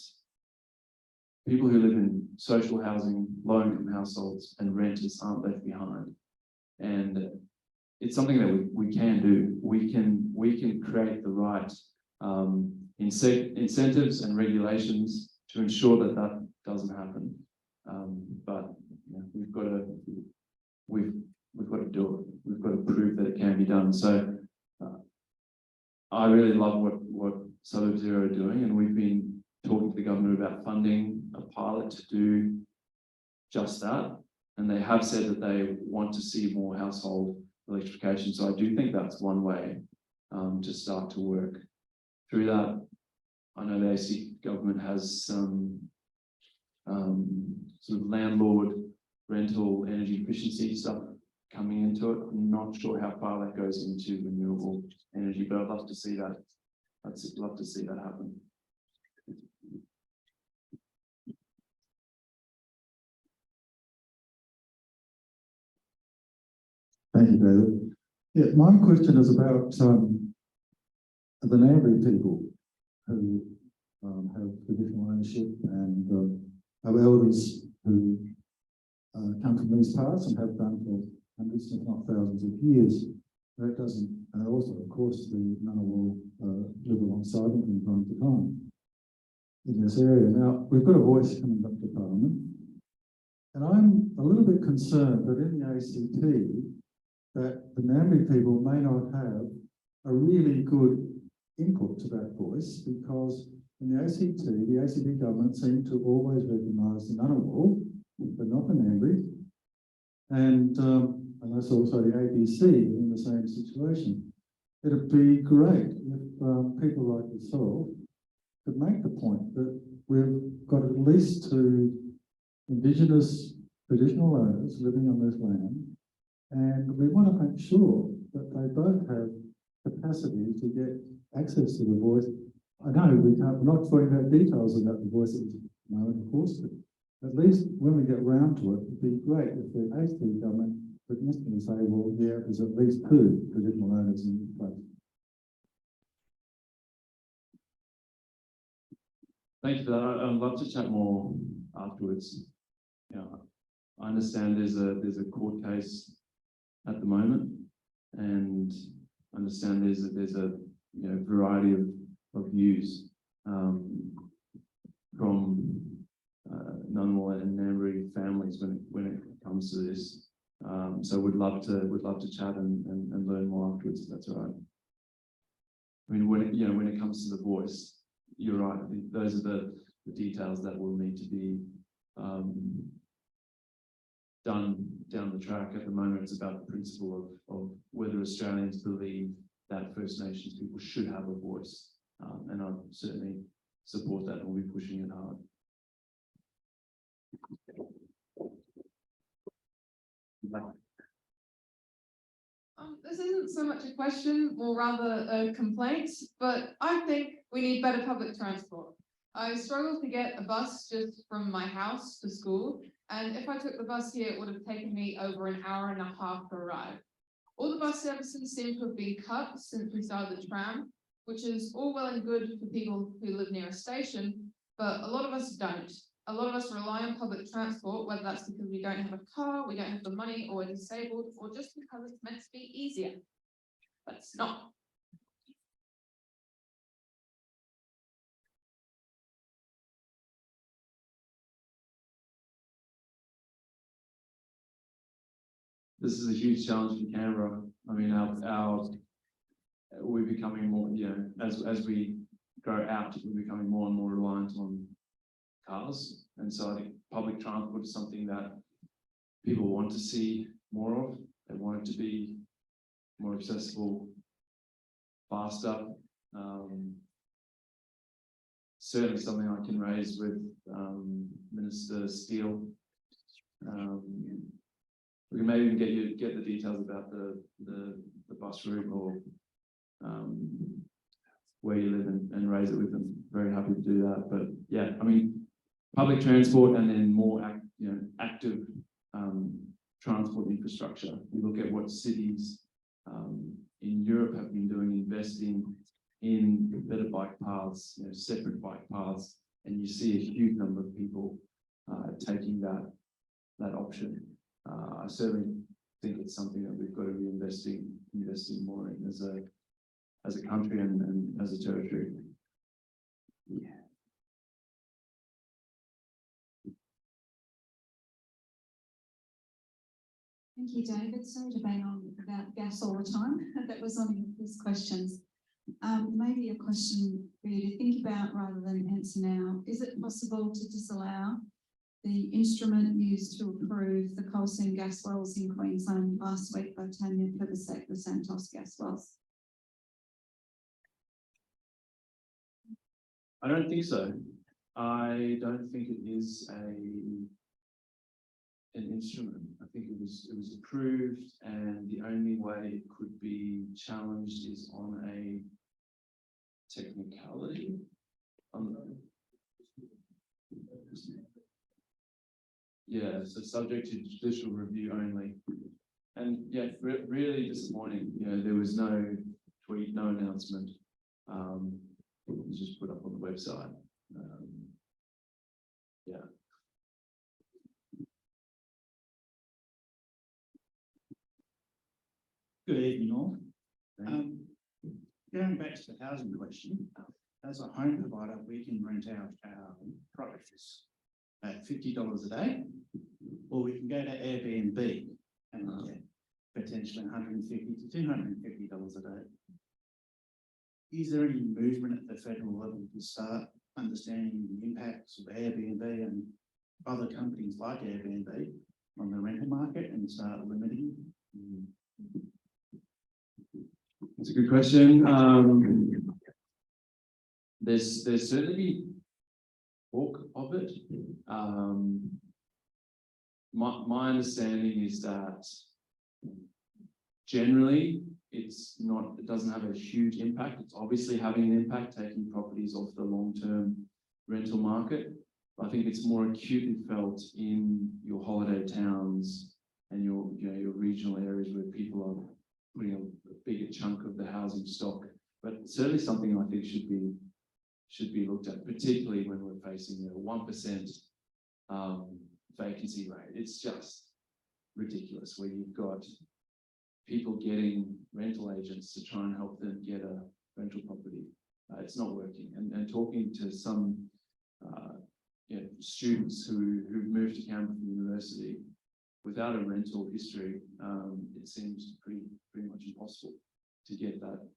people who live in social housing, low-income households, and renters aren't left behind. And it's something that we can do. We can create the right incentives and regulations to ensure that that doesn't happen. But we've got to do it. We've got to prove that it can be done. So I really love what Sort Zero are doing, and we've been talking to the government about funding a pilot to do just that. And they have said that they want to see more household electrification. So I do think that's one way to start to work through that. I know the AC government has some sort of landlord rental energy efficiency stuff coming into it. I'm not sure how far that goes into renewable energy, but I'd love to see that. I'd love to see that happen. Thank you, David. Yeah, my question is about the Ngambri people who have traditional ownership and have elders who come from these parts and have done for hundreds, if not thousands of years. That doesn't, and also, of course, the Ngunnawal live alongside them from time to time in this area. Now, we've got a voice coming up to Parliament, and I'm a little bit concerned that in the ACT, that the Ngambri people may not have a really good input to that voice, because in the ACT government seemed to always recognise the Ngunnawal, but not the Ngambri, and that's also the ABC in the same situation. It'd be great if people like yourself could make the point that we've got at least two Indigenous traditional owners living on this land, and we want to make sure that they both have capacity to get access to the voice. I know we're not talking about details about the voice at the moment, of course, but at least when we get round to it, it'd be great if the ACT government could instantly say, well, yeah, there's at least two traditional owners in place. Thank you for that. I'd love to chat more afterwards. I understand there's a court case at the moment, and I understand there's a variety of views from Ngunnawal and Ngambri families when it comes to this. So we'd love to chat and learn more afterwards, if that's all right. I mean, when it comes to the voice, you're right. I think those are the details that will need to be done down the track. At the moment, it's about the principle of whether Australians believe that First Nations people should have a voice. And I certainly support that and we'll be pushing it hard. This isn't so much a question, or rather a complaint, but I think we need better public transport. I struggle to get a bus just from my house to school, and if I took the bus here, it would have taken me over an hour and a half to arrive. All the bus services seem to have been cut since we started the tram, which is all well and good for people who live near a station, but a lot of us don't. A lot of us rely on public transport, whether that's because we don't have a car, we don't have the money, or we're disabled, or just because it's meant to be easier. But it's not. This is a huge challenge for Canberra. I mean, we're becoming more, as we grow out, we're becoming more and more reliant on cars. And so I think public transport is something that people want to see more of. They want it to be more accessible, faster. Certainly something I can raise with Minister Steele. We can maybe even get the details about the bus route or where you live and raise it with them. Very happy to do that. But yeah, I mean, public transport and then more active transport infrastructure. You look at what cities in Europe have been doing, investing in better bike paths, separate bike paths, and you see a huge number of people taking that option. I certainly think it's something that we've got to be investing more in as a country and as a territory. Yeah. Thank you, David. Sorry to bang on about gas all the time. That was on his questions. Maybe a question for you to think about rather than answer now. Is it possible to disallow the instrument used to approve the coal seam gas wells in Queensland last week by Tanya Plibersek, the Santos gas wells? I don't think so. I don't think it is an instrument. I think it was approved, and the only way it could be challenged is on a technicality. Yeah, so subject to judicial review only. And yeah, really disappointing. There was no tweet, no announcement. It was just put up on the website. Yeah. Good evening, all. Going back to the housing question, as a home provider, we can rent out our properties at $50 a day, or we can go to Airbnb and get potentially $150 to $250 a day. Is there any movement at the federal level to start understanding the impacts of Airbnb and other companies like Airbnb on the rental market and start limiting? That's a good question. There's certainly talk of it. My understanding is that generally it doesn't have a huge impact. It's obviously having an impact, taking properties off the long-term rental market. But I think it's more acutely felt in your holiday towns and your regional areas where people are putting a bigger chunk of the housing stock. But certainly something I think should be looked at, particularly when we're facing a 1% vacancy rate. It's just ridiculous where you've got people getting rental agents to try and help them get a rental property. It's not working. And talking to some students who've moved to Canberra from university without a rental history, it seems pretty much impossible to get that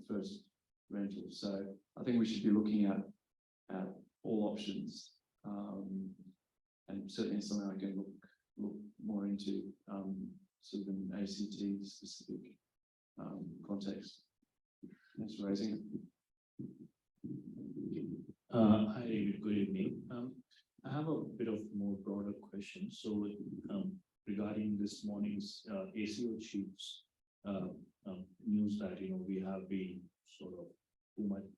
first rental. So I think we should be looking at all options, and certainly something I can look more into, sort of an ACT specific context. Thanks for raising it. Hi, David. Good evening. I have a bit of more broader question. So, regarding this morning's ACO chiefs news that we have been sort of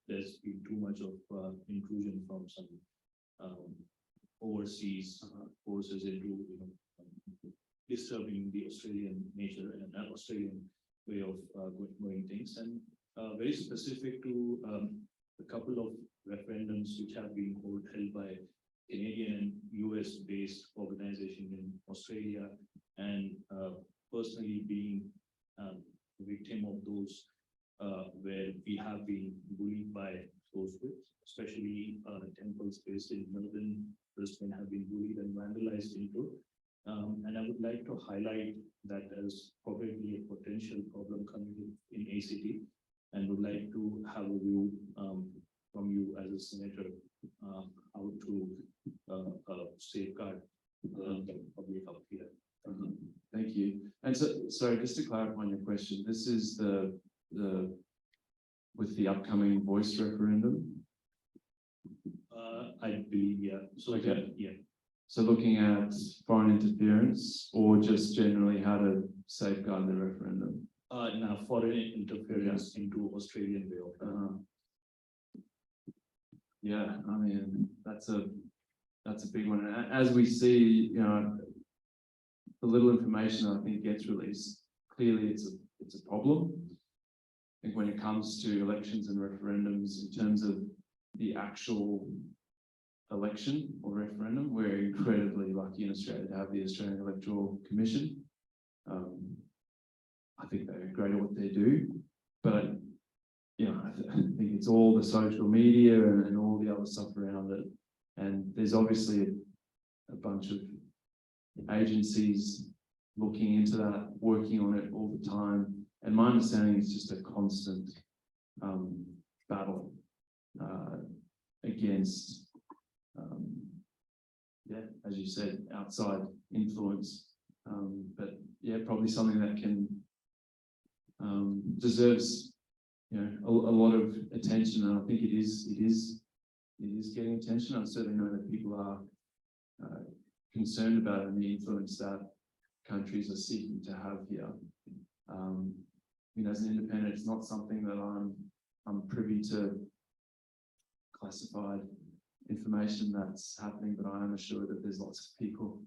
there's been too much of intrusion from some overseas forces into disturbing the Australian nature and Australian way of going things, and very specific to a couple of referendums which have been held by Canadian and US based organization in Australia, and personally being a victim of those where we have been bullied by those groups, especially temples based in Melbourne, Brisbane have been bullied and vandalized into. And I would like to highlight that as probably a potential problem coming in ACT, and would like to have a view from you as a senator, how to safeguard the public up here. Thank you. And so, sorry, just to clarify on your question, this is the with the upcoming voice referendum. I believe, yeah. So Okay. yeah. So looking at foreign interference or just generally how to safeguard the referendum. Now foreign interference into Australian way of Yeah, I mean, that's a big one. And as we see, the little information I think gets released, clearly it's a problem. I think when it comes to elections and referendums, in terms of the actual election or referendum, we're incredibly lucky in Australia to have the Australian Electoral Commission. I think they're great at what they do, but I think it's all the social media and all the other stuff around it. And there's obviously a bunch of agencies looking into that, working on it all the time. And my understanding is just a constant battle against, as you said, outside influence. But yeah, probably something that can deserves a lot of attention, and I think it is getting attention. I certainly know that people are concerned about it and the influence that countries are seeking to have here. As an independent, it's not something that I'm privy to classified information that's happening, but I am assured that there's lots of people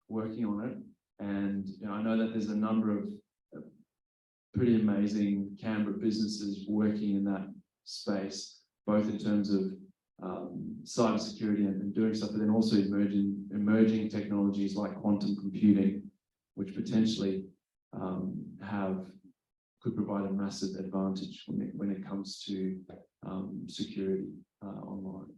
working on it. And I know that there's a number of pretty amazing Canberra businesses working in that space, both in terms of cybersecurity and doing stuff, but then also emerging technologies like quantum computing, which potentially could provide a massive advantage when it comes to security online.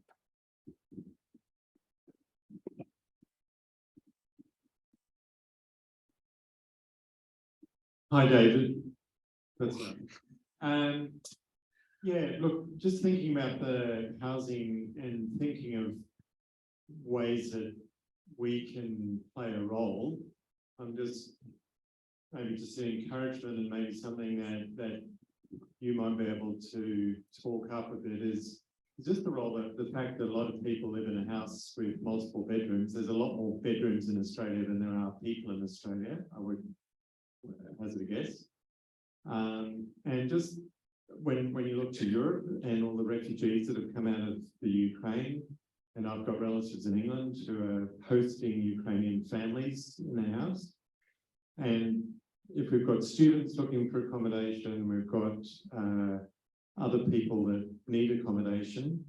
Hi, David. That's right. Yeah, look, just thinking about the housing and thinking of ways that we can play a role, I'm just maybe just an encouragement and maybe something that you might be able to talk up a bit is just the role that the fact that a lot of people live in a house with multiple bedrooms. There's a lot more bedrooms in Australia than there are people in Australia, I would hazard a guess. And just when you look to Europe and all the refugees that have come out of the Ukraine, and I've got relatives in England who are hosting Ukrainian families in their house. And if we've got students looking for accommodation, we've got other people that need accommodation,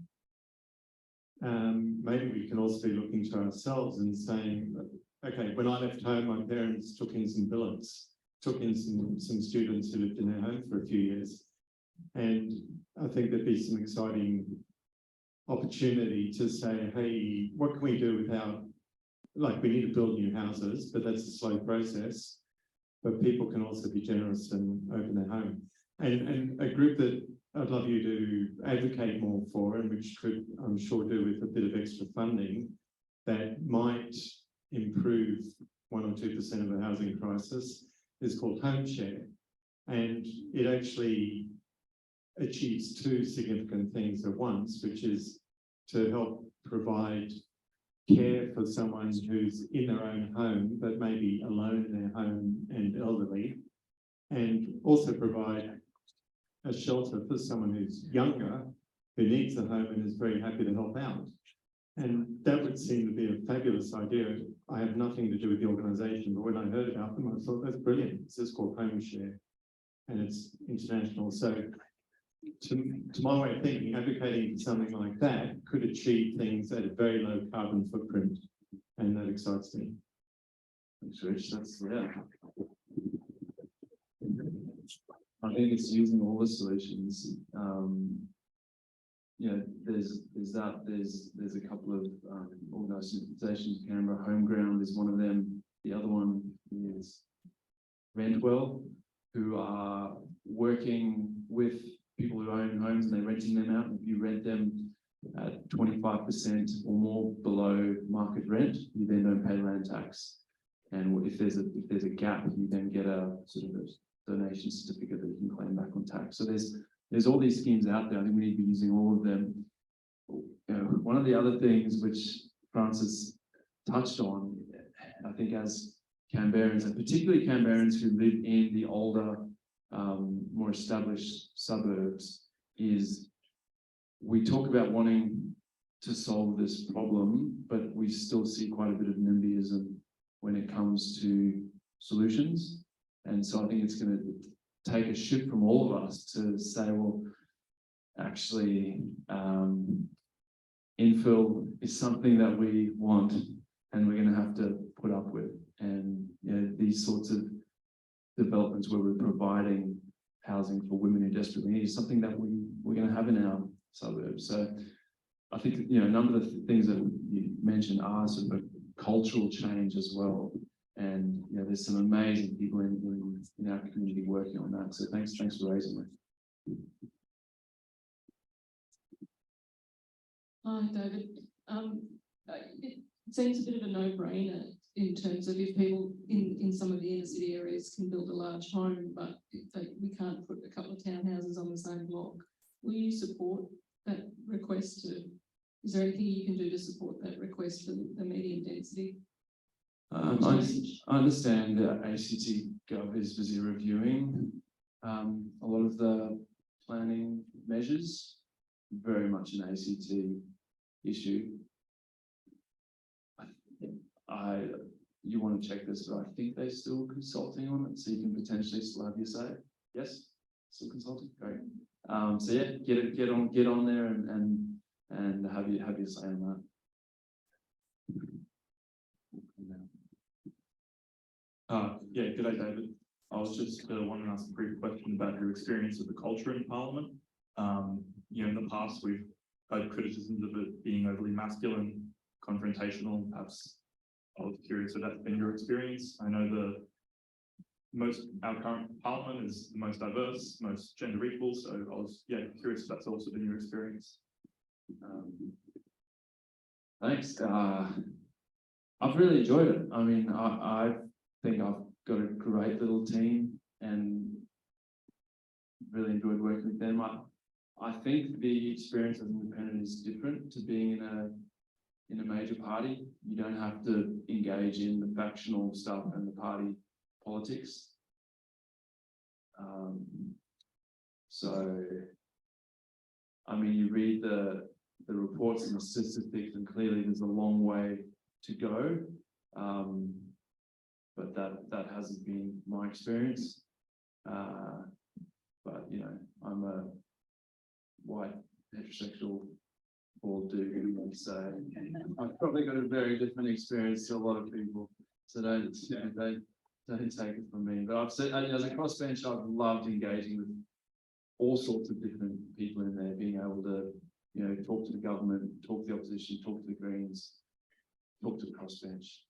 maybe we can also be looking to ourselves and saying, okay, when I left home, my parents took in some billets, took in some students who lived in their home for a few years. And I think there'd be some exciting opportunity to say, hey, what can we do without, like, we need to build new houses, but that's a slow process. But people can also be generous and open their home. And a group that I'd love you to advocate more for, and which could, I'm sure, do with a bit of extra funding, that might improve 1 or 2% of the housing crisis, is called Home Share. And it actually achieves two significant things at once, which is to help provide care for someone who's in their own home, but maybe alone in their home and elderly, and also provide a shelter for someone who's younger, who needs a home and is very happy to help out. And that would seem to be a fabulous idea. I have nothing to do with the organisation, but when I heard about them, I thought that's brilliant. It's just called Home Share, and it's international. So to my way of thinking, advocating for something like that could achieve things at a very low carbon footprint, and that excites me. Thanks, Rich. That's, yeah. I think it's using all the solutions. You know, there's a couple of organisations, Canberra Home Ground is one of them. The other one is Rentwell, who are working with people who own homes and they're renting them out. If you rent them at 25% or more below market rent, you then don't pay land tax. And if there's a gap, you then get a sort of a donation certificate that you can claim back on tax. So there's all these schemes out there. I think we need to be using all of them. You know, one of the other things which Francis touched on, I think as Canberrans, and particularly Canberrans who live in the older, more established suburbs, is we talk about wanting to solve this problem, but we still see quite a bit of NIMBYism when it comes to solutions. And so I think it's going to take a shift from all of us to say, well, actually, infill is something that we want and we're going to have to put up with. And you know, these sorts of developments where we're providing housing for women who desperately need is something that we're going to have in our suburbs. So I think, you know, a number of the things that you mentioned are sort of a cultural change as well. And you know, there's some amazing people in our community working on that. So thanks for raising it. Hi, David. It seems a bit of a no-brainer in terms of if people in some of the inner city areas can build a large home, but we can't put a couple of townhouses on the same block. Will you support that request? Is there anything you can do to support that request for the medium density? I understand ACT Gov is busy reviewing a lot of the planning measures, very much an ACT issue. You want to check this, but I think they're still consulting on it, so you can potentially still have your say. Yes, still consulting. Great. So yeah, get on there and have your say on that. Yeah, good day, David. I was just wanting to ask a brief question about your experience of the culture in Parliament. You know, in the past, we've heard criticisms of it being overly masculine, confrontational. Perhaps I was curious if that's been your experience. I know our current Parliament is the most diverse, most gender equal. So I was curious if that's also been your experience. Thanks. I've really enjoyed it. I mean, I think I've got a great little team and really enjoyed working with them. I think the experience as an independent is different to being in a major party. You don't have to engage in the factional stuff and the party politics. So, I mean, you read the reports and the statistics, and clearly there's a long way to go. But that hasn't been my experience. But you know, I'm a white heterosexual bald dude, so I've probably got a very different experience to a lot of people. So don't take it from me. But I've said, as a crossbench, I've loved engaging with all sorts of different people in there, being able to, you know, talk to the government, talk to the opposition, talk to the Greens, talk to the crossbench.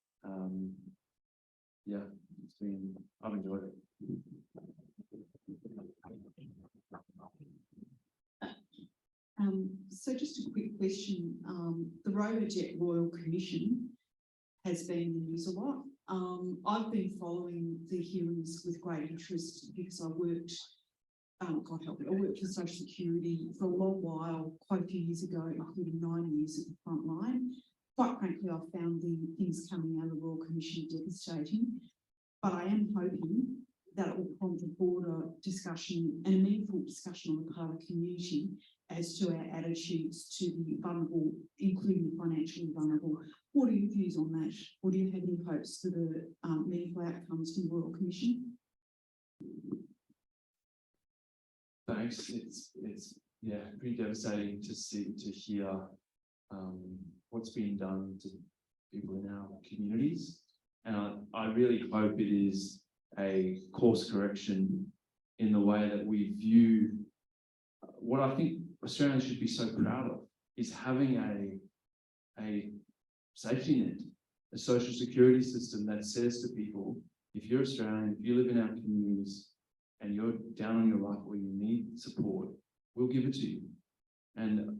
Yeah, I've enjoyed it. So just a quick question. The Rotorjet Royal Commission has been in the news a lot. I've been following the hearings with great interest because I worked God help me, I worked for social security for a long while, quite a few years ago, including 9 years at the front line. Quite frankly, I found the things coming out of the Royal Commission devastating, but I am hoping that it will prompt a broader discussion and a meaningful discussion on the part of the community as to our attitudes to the vulnerable, including the financially vulnerable. What are your views on that? Or do you have any hopes for the meaningful outcomes from the Royal Commission? Thanks. It's yeah, pretty devastating to hear what's being done to people in our communities. And I really hope it is a course correction in the way that we view what I think Australians should be so proud of, is having a safety net, a social security system that says to people, if you're Australian, if you live in our communities and you're down on your luck or you need support, we'll give it to you. And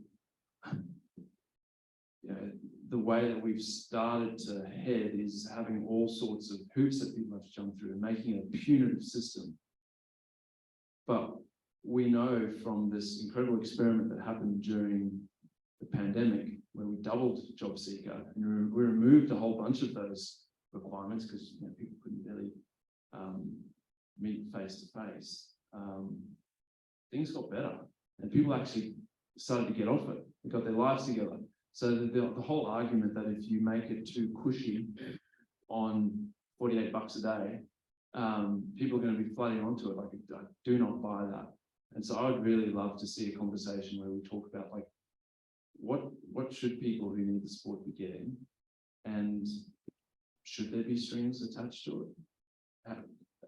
the way that we've started to head is having all sorts of hoops that people have to jump through and making it a punitive system. But we know from this incredible experiment that happened during the pandemic, when we doubled JobSeeker and we removed a whole bunch of those requirements because people couldn't really meet face to face, things got better and people actually started to get off it. They got their lives together. So the whole argument that if you make it too cushy on $48 a day, people are going to be flooding onto it. Like, I do not buy that. And so I would really love to see a conversation where we talk about like, what should people who need the support be getting? And should there be strings attached to it?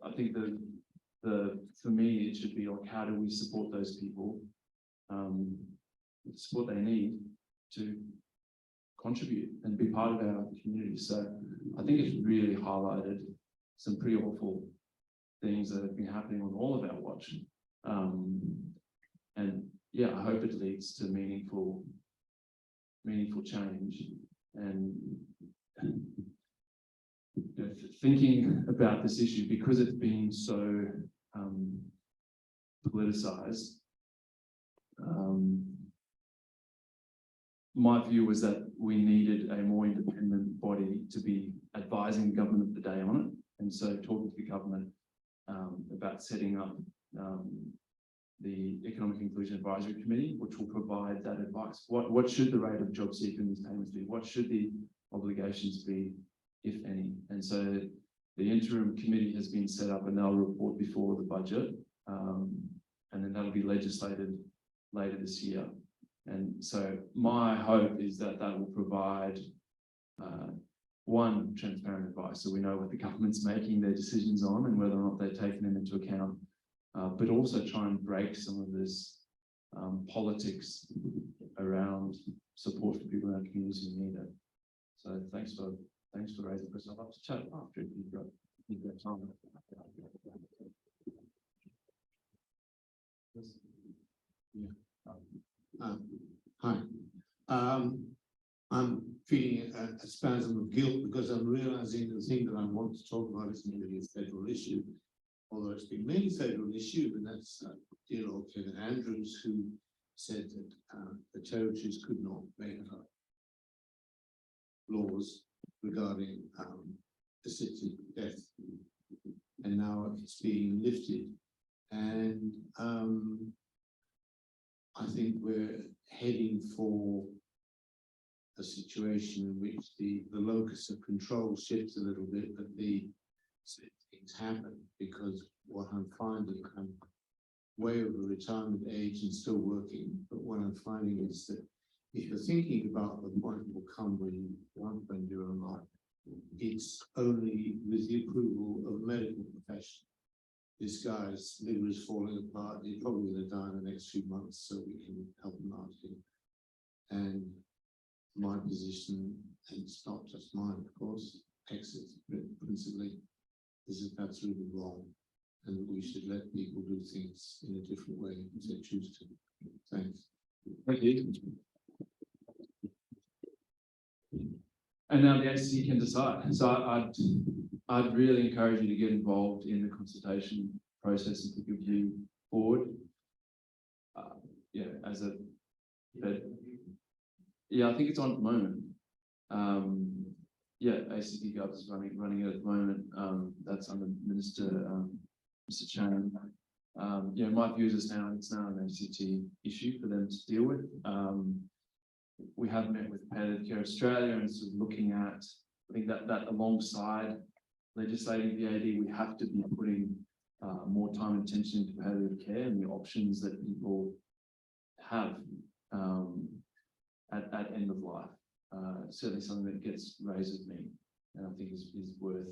I think for me, it should be like, how do we support those people with the support they need to contribute and be part of our community? So I think it's really highlighted some pretty awful things that have been happening on all of our watch. And yeah, I hope it leads to meaningful change. And thinking about this issue, because it's been so politicized, my view was that we needed a more independent body to be advising the government of the day on it. And so talking to the government about setting up the Economic Inclusion Advisory Committee, which will provide that advice. What should the rate of job seeker in these payments be? What should the obligations be, if any? And so the interim committee has been set up and they'll report before the budget. And then that'll be legislated later this year. And so my hope is that that will provide one, transparent advice, so we know what the government's making their decisions on and whether or not they're taking them into account, but also try and break some of this politics around support for people in our communities who need it. So thanks for raising this. I'd love to chat after if you've got time. Hi. I'm feeling a spasm of guilt because I'm realizing the thing that I want to talk about isn't really a federal issue, although it's been made a federal issue, and that's dear old Kevin Andrews, who said that the territories could not make laws regarding assisted death, and now it's being lifted. And I think we're heading for a situation in which the locus of control shifts a little bit, but the things happen, because what I'm finding, I'm way over retirement age and still working, but what I'm finding is that if you're thinking about the point will come when you want to spend your own life, it's only with the approval of medical profession. This guy's liver is falling apart. He's probably going to die in the next few months, so we can help him out here. And my position, and it's not just mine, of course, exit principally, is that that's really wrong, and that we should let people do things in a different way if they choose to. Thanks. Thank you. And now the ACC can decide. So I'd really encourage you to get involved in the consultation process and put your view forward. yeah, as a, but, yeah, I think it's on at the moment. Yeah, ACT Gov is running it at the moment. That's under Minister, Mr. Chan. Yeah, my view is it's now an ACT issue for them to deal with. We have met with Palliative Care Australia and sort of looking at, I think that alongside legislating the AD, we have to be putting more time and attention into palliative care and the options that people have at end of life. Certainly something that gets raised with me, and I think is worth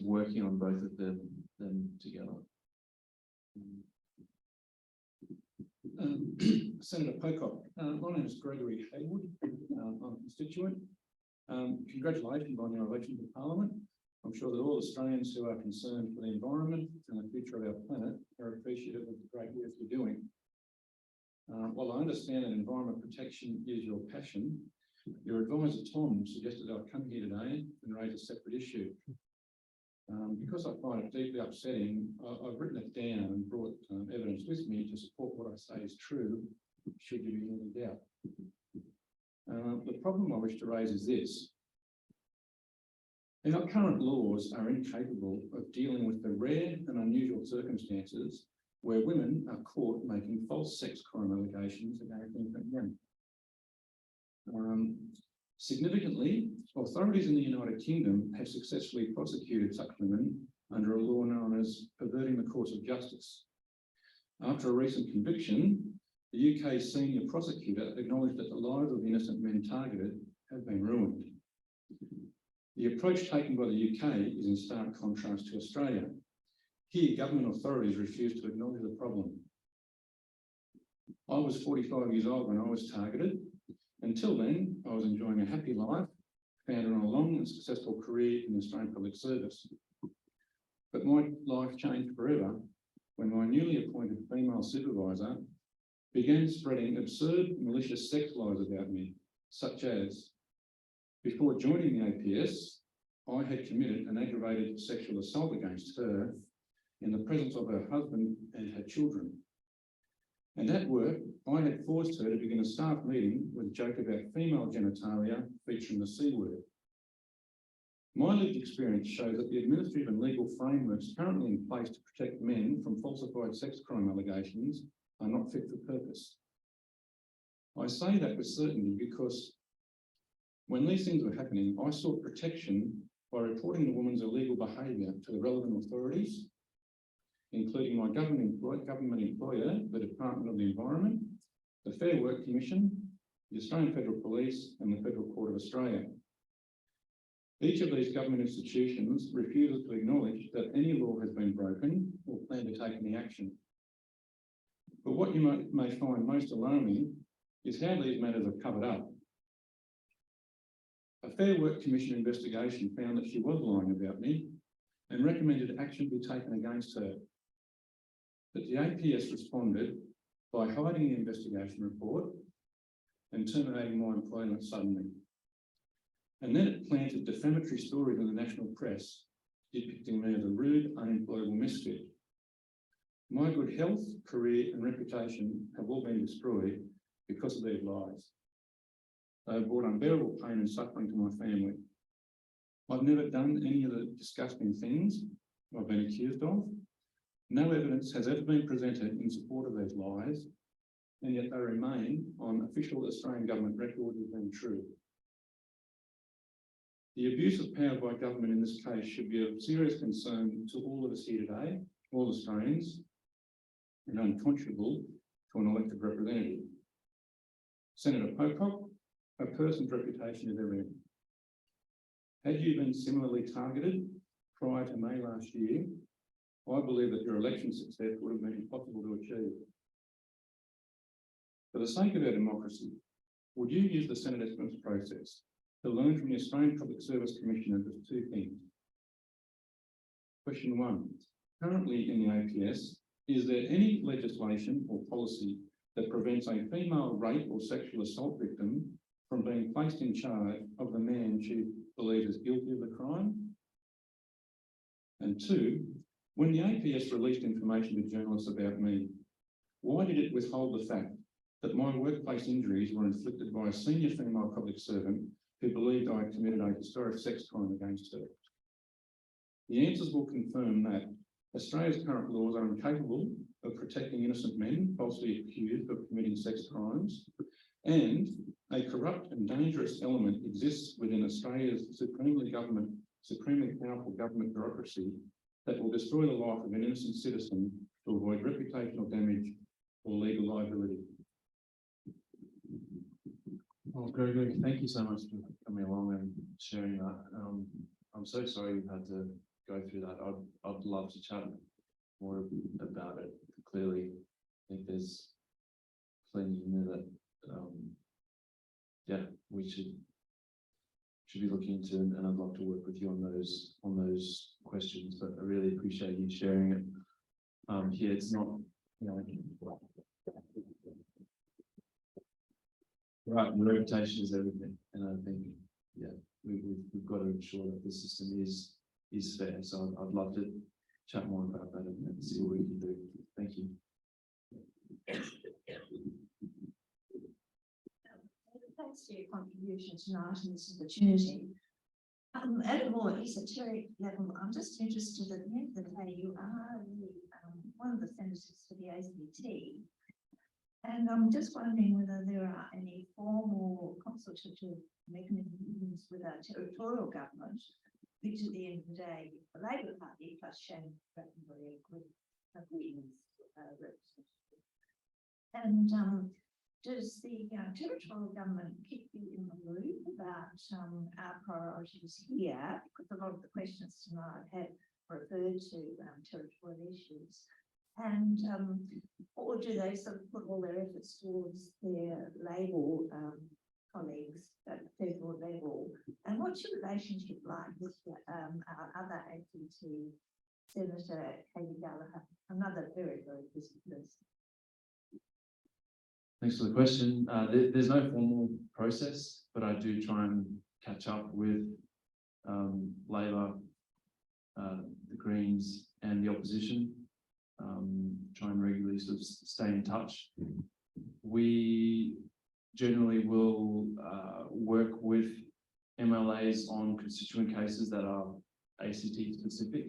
working on both of them together. Senator Pocock, my name is Gregory Haywood. I'm a constituent. Congratulations on your election to Parliament. I'm sure that all Australians who are concerned for the environment and the future of our planet are appreciative of the great work you're doing. While I understand that environment protection is your passion, your advisor Tom suggested I'd come here today and raise a separate issue. Because I find it deeply upsetting, I've written it down and brought evidence with me to support what I say is true, should you be in any doubt. The problem I wish to raise is this. Our current laws are incapable of dealing with the rare and unusual circumstances where women are caught making false sex crime allegations against infant women. Significantly, authorities in the United Kingdom have successfully prosecuted such women under a law known as perverting the course of justice. After a recent conviction, the UK senior prosecutor acknowledged that the lives of innocent men targeted have been ruined. The approach taken by the UK is in stark contrast to Australia. Here, government authorities refuse to acknowledge the problem. I was 45 years old when I was targeted. Until then, I was enjoying a happy life, founded on a long and successful career in the Australian Public Service. But my life changed forever when my newly appointed female supervisor began spreading absurd, malicious sex lies about me, such as, before joining the APS, I had committed an aggravated sexual assault against her in the presence of her husband and her children. And at work, I had forced her to begin a staff meeting with a joke about female genitalia featuring the C word. My lived experience shows that the administrative and legal frameworks currently in place to protect men from falsified sex crime allegations are not fit for purpose. I say that with certainty because when these things were happening, I sought protection by reporting the woman's illegal behaviour to the relevant authorities, including my government employer, the Department of the Environment, the Fair Work Commission, the Australian Federal Police and the Federal Court of Australia. Each of these government institutions refuses to acknowledge that any law has been broken or plan to take any action. But what you may find most alarming is how these matters are covered up. A Fair Work Commission investigation found that she was lying about me and recommended action be taken against her. But the APS responded by hiding the investigation report and terminating my employment suddenly. And then it planted defamatory stories in the national press, depicting me as a rude, unemployable misfit. My good health, career and reputation have all been destroyed because of these lies. They have brought unbearable pain and suffering to my family. I've never done any of the disgusting things I've been accused of. No evidence has ever been presented in support of these lies, and yet they remain on official Australian government records as being true. The abuse of power by government in this case should be of serious concern to all of us here today, all Australians, and unconscionable to an elected representative. Senator Pocock, a person's reputation is everything. Had you been similarly targeted prior to May last year, I believe that your election success would have been impossible to achieve. For the sake of our democracy, would you use the Senate estimates process to learn from the Australian Public Service Commissioner just two things? Question one, currently in the APS, is there any legislation or policy that prevents a female rape or sexual assault victim from being placed in charge of the man she believes is guilty of the crime? And two, when the APS released information to journalists about me, Why did it withhold the fact that my workplace injuries were inflicted by a senior female public servant who believed I had committed a historic sex crime against her? The answers will confirm that Australia's current laws are incapable of protecting innocent men falsely accused of committing sex crimes, and a corrupt and dangerous element exists within Australia's supremely powerful government bureaucracy that will destroy the life of an innocent citizen to avoid reputational damage or legal liability. Well, Gregory, thank you so much for coming along and sharing that. I'm so sorry you've had to go through that. I'd love to chat more about it. Clearly, I think there's plenty in there that yeah, we should be looking into, and I'd love to work with you on those questions. But I really appreciate you sharing it. Here, it's not, you know, right. And reputation is everything, and I think, yeah, we've got to ensure that the system is fair. So I'd love to chat more about that and see what we can do. Thank you. Thanks for your contribution tonight and this opportunity. At a more esoteric level, I'm just interested, at the end of the day, you are one of the senators for the ACT. And I'm just wondering whether there are any formal consultative mechanisms with our territorial government, which at the end of the day, the Labor Party plus Shane Brattenbury agrees representative. And does the territorial government keep you in the loop about our priorities here? Because a lot of the questions tonight have referred to territorial issues. And or do they sort of put all their efforts towards their Labor colleagues at the federal level? And what's your relationship like with our other ACT Senator Katie Gallagher, another very, very busy person? Thanks for the question. There's no formal process, but I do try and catch up with Labor, the Greens, and the opposition. Try and regularly sort of stay in touch. We generally will work with MLAs on constituent cases that are ACT specific.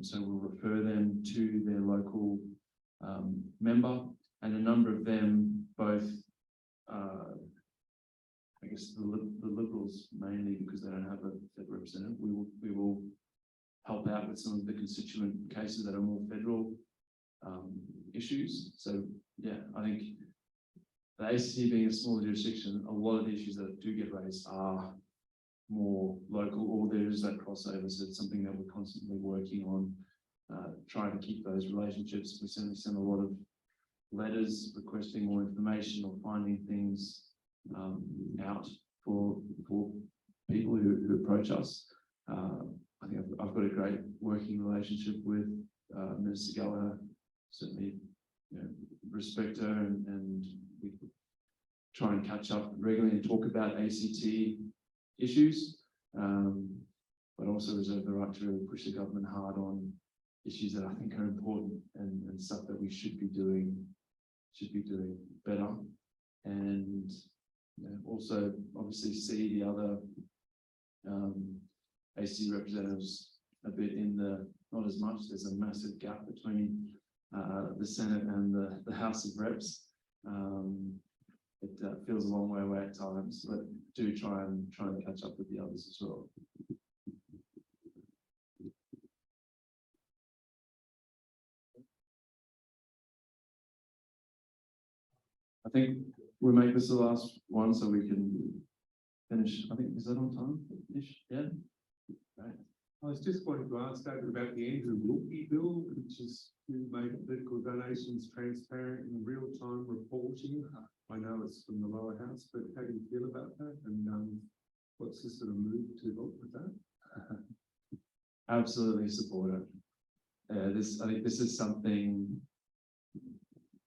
So we'll refer them to their local member, and a number of them, both, I guess the Liberals mainly because they don't have a federal representative, we will help out with some of the constituent cases that are more federal issues. So yeah, I think the ACT being a smaller jurisdiction, a lot of the issues that do get raised are more local, or there is that crossover. So it's something that we're constantly working on, trying to keep those relationships. We certainly send a lot of letters requesting more information or finding things out for people who approach us. I think I've got a great working relationship with Minister Gallagher. Certainly, you know, respect her, and we try and catch up regularly and talk about ACT issues, but also reserve the right to really push the government hard on issues that I think are important and stuff that we should be doing better. And you know, also obviously see the other ACT representatives a bit in the, not as much, there's a massive gap between the Senate and the House of Reps. It feels a long way away at times, but do try and catch up with the others as well. I think we'll make this the last one so we can finish. I think, is that on time? Yeah. Right. I was just wanting to ask David about the Andrew Wilkie bill, which is to make political donations transparent and real-time reporting. I know it's from the lower house, but how do you feel about that? And what's the sort of move to help with that? Absolutely support it. I think this is something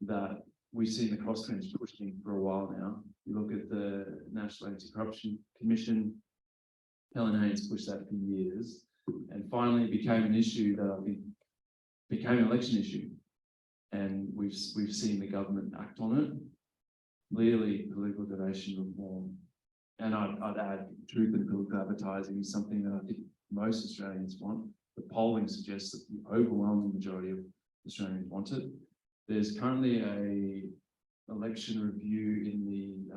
that we've seen the crossbench pushing for a while now. You look at the National Anti-Corruption Commission, Helen Haynes pushed that for years, and finally became an issue that I think became an election issue. and we've seen the government act on it. Clearly, political donation reform, and I'd add truth in political advertising is something that I think most Australians want. The polling suggests that the overwhelming majority of Australians want it. There's currently a election review in the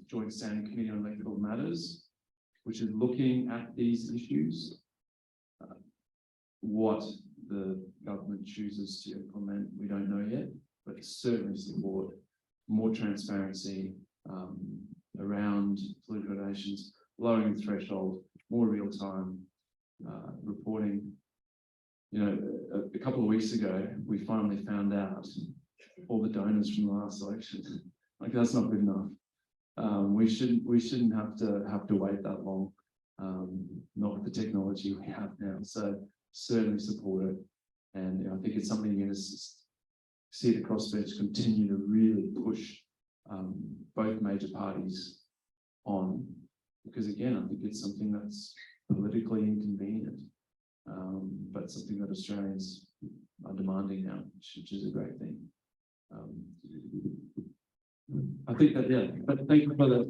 Joint Standing Committee on Electoral Matters, which is looking at these issues. What the government chooses to implement, we don't know yet, but certainly support more transparency around political donations, lowering the threshold, more real-time reporting. You know, a couple of weeks ago, we finally found out all the donors from the last election. Like, that's not good enough. We shouldn't have to wait that long. Not with the technology we have now. So certainly support it, and you know, I think it's something you're going to see the crossbench continue to really push both major parties on, because again, I think it's something that's politically inconvenient, but something that Australians are demanding now, which is a great thing. I think that, yeah, but thank you for that.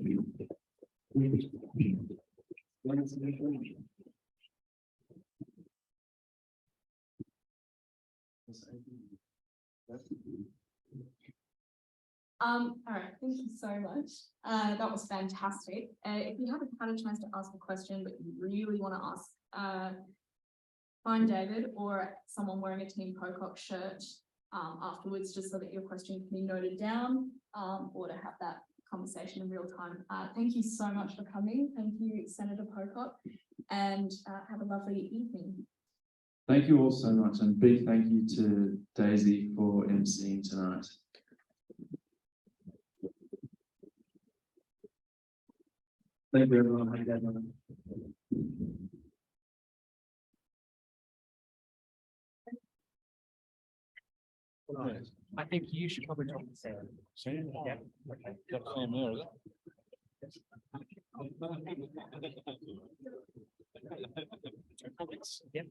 All right, thank you so much. That was fantastic. If you haven't had a chance to ask a question, but you really want to ask, find David or someone wearing a Team Pocock shirt afterwards, just so that your question can be noted down, or to have that conversation in real time. Thank you so much for coming. Thank you, Senator Pocock, and have a lovely evening. Thank you all so much, and big thank you to Daisy for emceeing tonight. Thank you, everyone. Have a good one. I think you should probably talk to Sarah. Soon? Yeah. Okay. Got Sam there, is it? Yep.